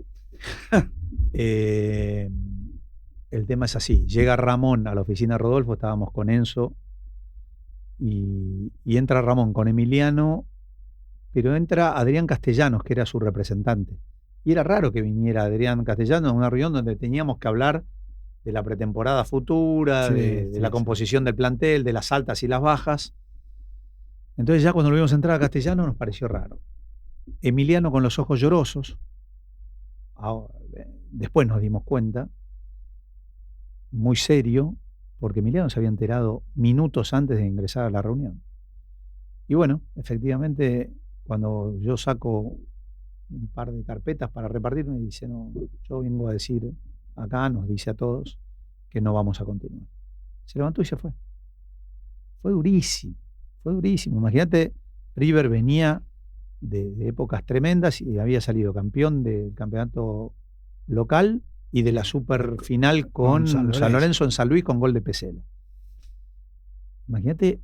[SPEAKER 3] El tema es así, llega Ramón a la oficina de Rodolfo, estábamos con Enzo, y entra Ramón con Emiliano, pero entra Adrián Castellanos, que era su representante. Y era raro que viniera Adrián Castellanos a una reunión donde teníamos que hablar de la pretemporada futura,
[SPEAKER 2] Sí,
[SPEAKER 3] de la
[SPEAKER 2] sí.
[SPEAKER 3] composición del plantel, de las altas y las bajas. Entonces ya cuando lo vimos entrar a Castellanos nos pareció raro. Emiliano con los ojos llorosos. Después nos dimos cuenta, muy serio, porque Emiliano se había enterado minutos antes de ingresar a la reunión. Y bueno, efectivamente, cuando yo saco un par de carpetas para repartir, me dice, no, yo vengo a decir acá, nos dice a todos, que no vamos a continuar. Se levantó y se fue. Fue durísimo, fue durísimo. Imagínate, River venía de épocas tremendas y había salido campeón del campeonato local y de la super final con San Lorenzo en San Luis con gol de Pesela. Imagínate,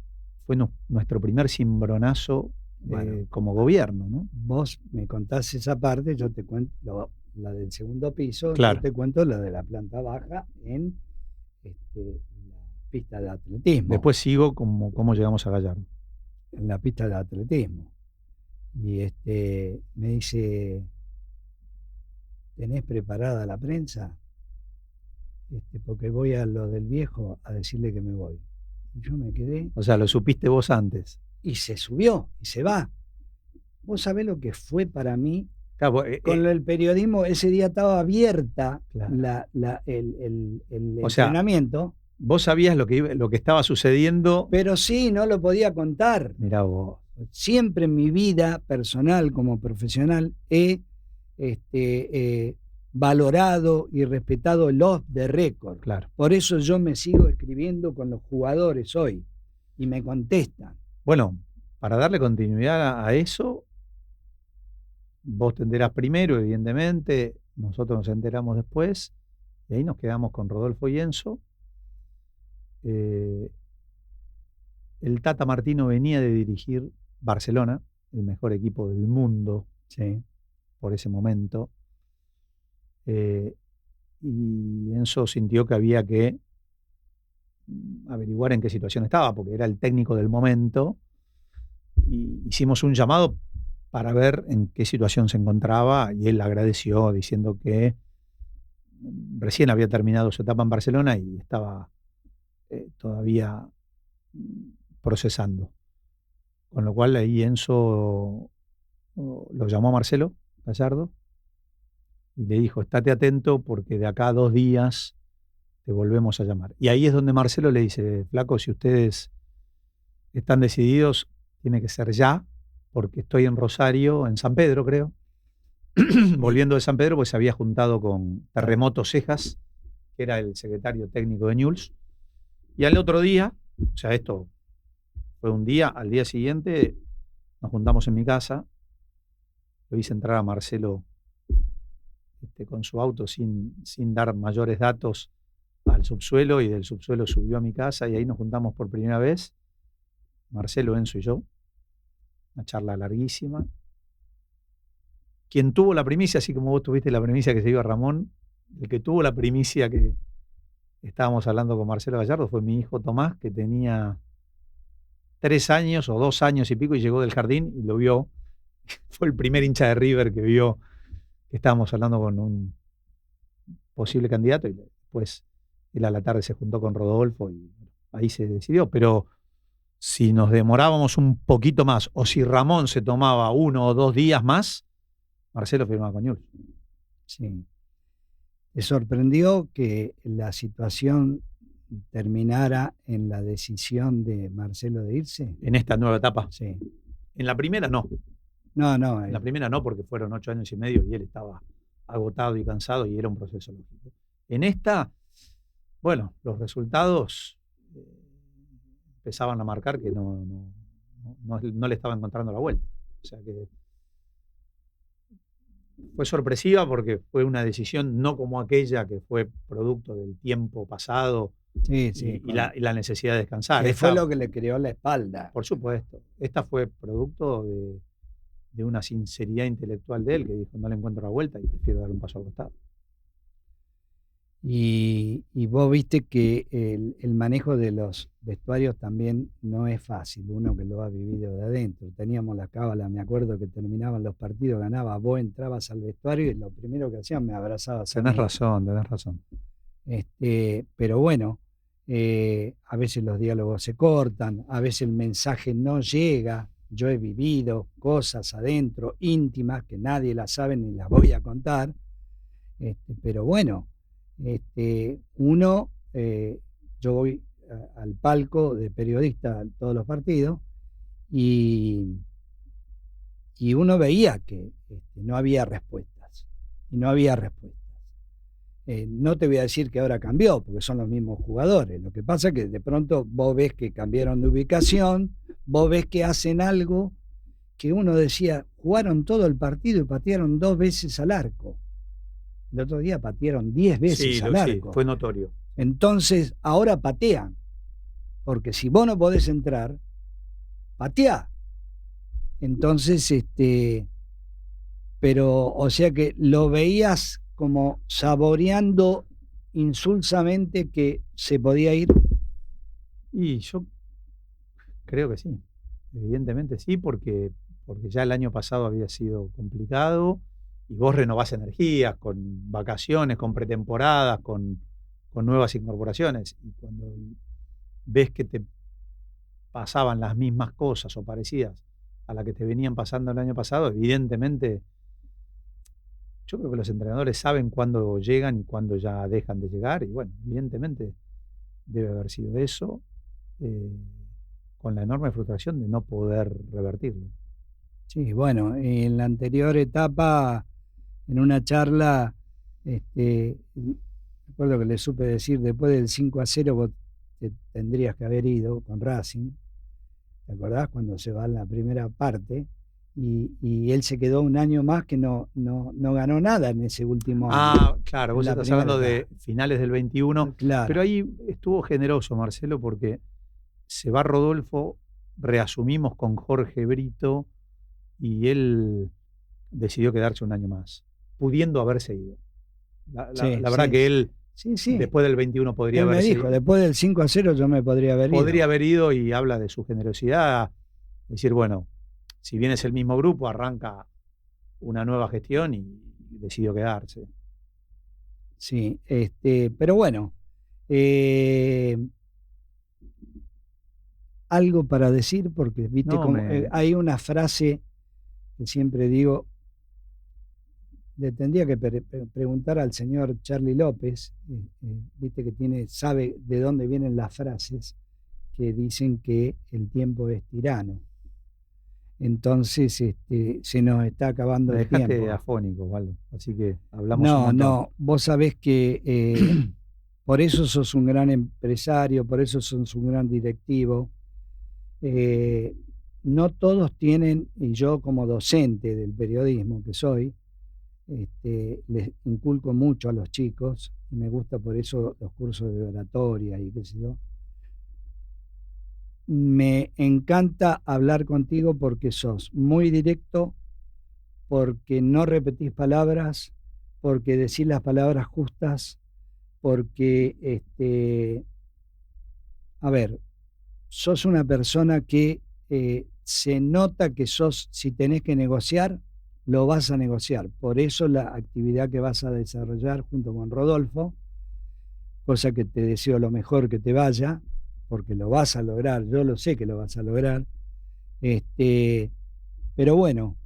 [SPEAKER 3] fue nuestro primer cimbronazo como gobierno, ¿no?
[SPEAKER 2] Vos me contás esa parte, yo te cuento la del segundo piso,
[SPEAKER 3] Claro.
[SPEAKER 2] yo te cuento la de la planta baja en la pista de atletismo.
[SPEAKER 3] Después sigo cómo llegamos a Gallardo.
[SPEAKER 2] En la pista de atletismo. Y me dice, ¿tenés preparada la prensa? Porque voy a lo del viejo a decirle que me voy. Y yo me quedé.
[SPEAKER 3] O sea, lo supiste vos antes.
[SPEAKER 2] Y se subió, y se va. Vos sabés lo que fue para mí.
[SPEAKER 3] Claro,
[SPEAKER 2] Con el periodismo, ese día estaba abierta
[SPEAKER 3] claro.
[SPEAKER 2] el
[SPEAKER 3] O sea,
[SPEAKER 2] entrenamiento.
[SPEAKER 3] Vos sabías lo que estaba sucediendo.
[SPEAKER 2] Pero sí, no lo podía contar.
[SPEAKER 3] Mirá vos.
[SPEAKER 2] Siempre en mi vida personal como profesional he valorado y respetado el off the record.
[SPEAKER 3] Claro.
[SPEAKER 2] Por eso yo me sigo escribiendo con los jugadores hoy y me contestan.
[SPEAKER 3] Bueno, para darle continuidad a eso, vos te enterás primero, evidentemente, nosotros nos enteramos después, y ahí nos quedamos con Rodolfo y Enzo. El Tata Martino venía de dirigir Barcelona, el mejor equipo del mundo,
[SPEAKER 2] sí,
[SPEAKER 3] por ese momento. Y Enzo sintió que había que averiguar en qué situación estaba, porque era el técnico del momento, y hicimos un llamado para ver en qué situación se encontraba, y él agradeció diciendo que recién había terminado su etapa en Barcelona y estaba todavía procesando. Con lo cual ahí Enzo lo llamó a Marcelo Gallardo y le dijo, estate atento porque de acá a 2 días te volvemos a llamar. Y ahí es donde Marcelo le dice, flaco, si ustedes están decididos, tiene que ser ya, porque estoy en Rosario, en San Pedro creo, volviendo de San Pedro, pues se había juntado con Terremoto Cejas, que era el secretario técnico de Newell's, y al otro día, o sea, esto fue un día, al día siguiente nos juntamos en mi casa, lo hice entrar a Marcelo con su auto sin dar mayores datos al subsuelo, y del subsuelo subió a mi casa y ahí nos juntamos por primera vez, Marcelo, Enzo y yo, una charla larguísima. Quien tuvo la primicia, así como vos tuviste la primicia que se iba Ramón, el que tuvo la primicia que estábamos hablando con Marcelo Gallardo fue mi hijo Tomás, que tenía 3 años o 2 años y pico y llegó del jardín y lo vio. Fue el primer hincha de River que vio que estábamos hablando con un posible candidato, y después él a la tarde se juntó con Rodolfo y ahí se decidió. Pero si nos demorábamos un poquito más o si Ramón se tomaba 1 o 2 días más, Marcelo firmaba con Newell's.
[SPEAKER 2] Sí. ¿Te sorprendió que la situación terminara en la decisión de Marcelo de irse?
[SPEAKER 3] En esta nueva etapa.
[SPEAKER 2] Sí.
[SPEAKER 3] En la primera no.
[SPEAKER 2] No.
[SPEAKER 3] En la primera no, porque fueron 8 años y medio y él estaba agotado y cansado y era un proceso lógico. En esta, bueno, los resultados empezaban a marcar que no le estaba encontrando la vuelta. O sea que fue sorpresiva porque fue una decisión no como aquella que fue producto del tiempo pasado
[SPEAKER 2] Sí,
[SPEAKER 3] y la necesidad de descansar.
[SPEAKER 2] que fue lo que le creó la espalda.
[SPEAKER 3] Por supuesto. Esta fue producto de una sinceridad intelectual de él que dijo, no le encuentro la vuelta y prefiero dar un paso al costado.
[SPEAKER 2] Y vos viste que el manejo de los vestuarios también no es fácil, uno que lo ha vivido de adentro. Teníamos la cábala, me acuerdo que terminaban los partidos, ganaba, vos entrabas al vestuario y lo primero que hacían me abrazabas a mí.
[SPEAKER 3] Tenés razón.
[SPEAKER 2] Pero bueno, a veces los diálogos se cortan, a veces el mensaje no llega. Yo he vivido cosas adentro, íntimas, que nadie las sabe ni las voy a contar. Pero bueno, yo voy al palco de periodista en todos los partidos y uno veía que no había respuestas. No te voy a decir que ahora cambió, porque son los mismos jugadores. Lo que pasa es que de pronto vos ves que cambiaron de ubicación, vos ves que hacen algo que uno decía, jugaron todo el partido y patearon 2 veces al arco. El otro día patearon 10 veces al arco.
[SPEAKER 3] Sí, fue notorio.
[SPEAKER 2] Entonces, ahora patean. Porque si vos no podés entrar, pateá. Entonces, pero, o sea que lo veías como saboreando insulsamente que se podía ir.
[SPEAKER 3] Y yo creo que sí. Evidentemente sí, porque ya el año pasado había sido complicado. Y vos renovás energías con vacaciones, con pretemporadas, con nuevas incorporaciones. Y cuando ves que te pasaban las mismas cosas o parecidas a las que te venían pasando el año pasado, evidentemente yo creo que los entrenadores saben cuándo llegan y cuándo ya dejan de llegar. Y bueno, evidentemente debe haber sido eso, con la enorme frustración de no poder revertirlo.
[SPEAKER 2] Sí, bueno, en la anterior etapa, en una charla, recuerdo que le supe decir, después del 5-0 vos te tendrías que haber ido con Racing, ¿te acordás? Cuando se va en la primera parte, y él se quedó un año más que no ganó nada en ese último año.
[SPEAKER 3] Claro, vos estás hablando de finales del 21,
[SPEAKER 2] claro.
[SPEAKER 3] Pero ahí estuvo generoso Marcelo porque se va Rodolfo, reasumimos con Jorge Brito y él decidió quedarse un año más, pudiendo haberse ido. La verdad que él después del 21 podría haber ido.
[SPEAKER 2] Dijo, después del 5-0 yo me podría haber ido.
[SPEAKER 3] Podría haber ido y habla de su generosidad. Decir, bueno, si bien es el mismo grupo, arranca una nueva gestión y decidió quedarse.
[SPEAKER 2] Sí, pero bueno, algo para decir, porque viste hay una frase que siempre digo, le tendría que preguntar al señor Charlie López, viste que sabe de dónde vienen las frases que dicen que el tiempo es tirano. Entonces se nos está acabando el tiempo.
[SPEAKER 3] Dejaste afónico, Waldo, así que hablamos.
[SPEAKER 2] No, vos sabés que por eso sos un gran empresario, por eso sos un gran directivo. No todos tienen, y yo como docente del periodismo que soy, les inculco mucho a los chicos, y me gusta por eso los cursos de oratoria y qué sé yo. Me encanta hablar contigo porque sos muy directo, porque no repetís palabras, porque decís las palabras justas, porque, sos una persona que se nota que si tenés que negociar, lo vas a negociar. Por eso la actividad que vas a desarrollar junto con Rodolfo, cosa que te deseo lo mejor que te vaya, porque lo vas a lograr, yo lo sé que lo vas a lograr. Pero bueno,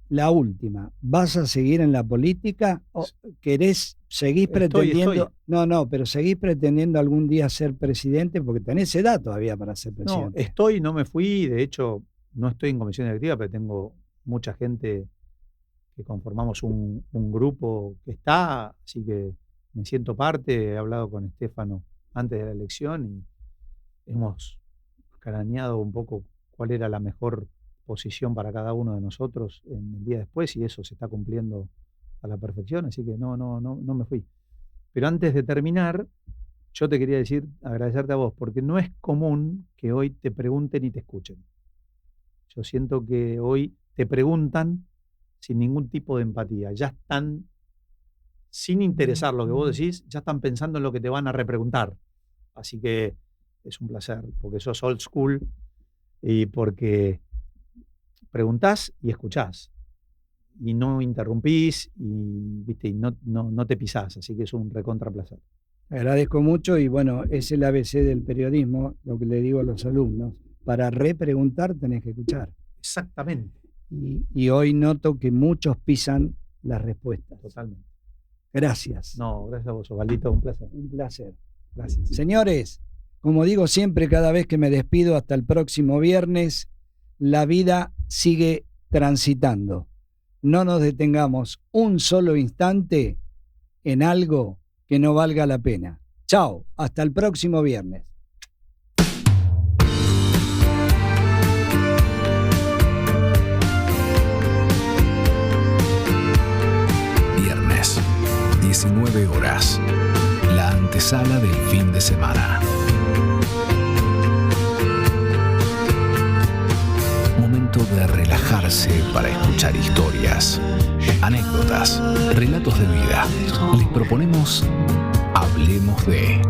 [SPEAKER 2] la última, ¿vas a seguir en la política o seguís pretendiendo? No, pero seguís pretendiendo algún día ser presidente, porque tenés edad todavía para ser presidente.
[SPEAKER 3] No me fui, de hecho no estoy en comisión directiva, pero tengo mucha gente que conformamos un grupo que está, así que me siento parte. He hablado con Estefano antes de la elección y hemos craneado un poco cuál era la mejor posición para cada uno de nosotros en el día después, y eso se está cumpliendo a la perfección, así que no me fui. Pero antes de terminar, yo te quería agradecerte a vos, porque no es común que hoy te pregunten y te escuchen. Yo siento que hoy te preguntan sin ningún tipo de empatía. Ya están, sin interesar lo que vos decís, ya están pensando en lo que te van a repreguntar. Así que es un placer, porque sos old school y porque preguntás y escuchás. Y no interrumpís y, ¿viste? Y no te pisás. Así que es un recontra placer.
[SPEAKER 2] Agradezco mucho y bueno, es el ABC del periodismo, lo que le digo a los alumnos. Para repreguntar tenés que escuchar.
[SPEAKER 3] Exactamente.
[SPEAKER 2] Y hoy noto que muchos pisan las respuestas.
[SPEAKER 3] Totalmente.
[SPEAKER 2] Gracias.
[SPEAKER 3] No, gracias a vos, Osvaldito, un placer.
[SPEAKER 2] Un placer.
[SPEAKER 3] Gracias.
[SPEAKER 2] Señores, como digo siempre cada vez que me despido hasta el próximo viernes, la vida sigue transitando. No nos detengamos un solo instante en algo que no valga la pena. Chao, hasta el próximo viernes.
[SPEAKER 1] Viernes, 19 horas. La antesala del fin de semana. Momento de relajarse para escuchar historias, anécdotas, relatos de vida. Les proponemos Hablemos de.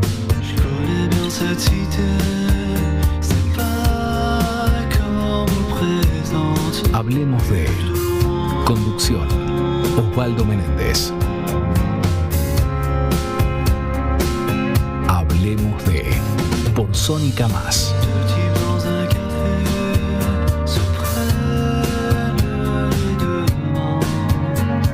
[SPEAKER 1] Hablemos de. Conducción: Osvaldo Menéndez. Hablemos de. Por Sónica Más.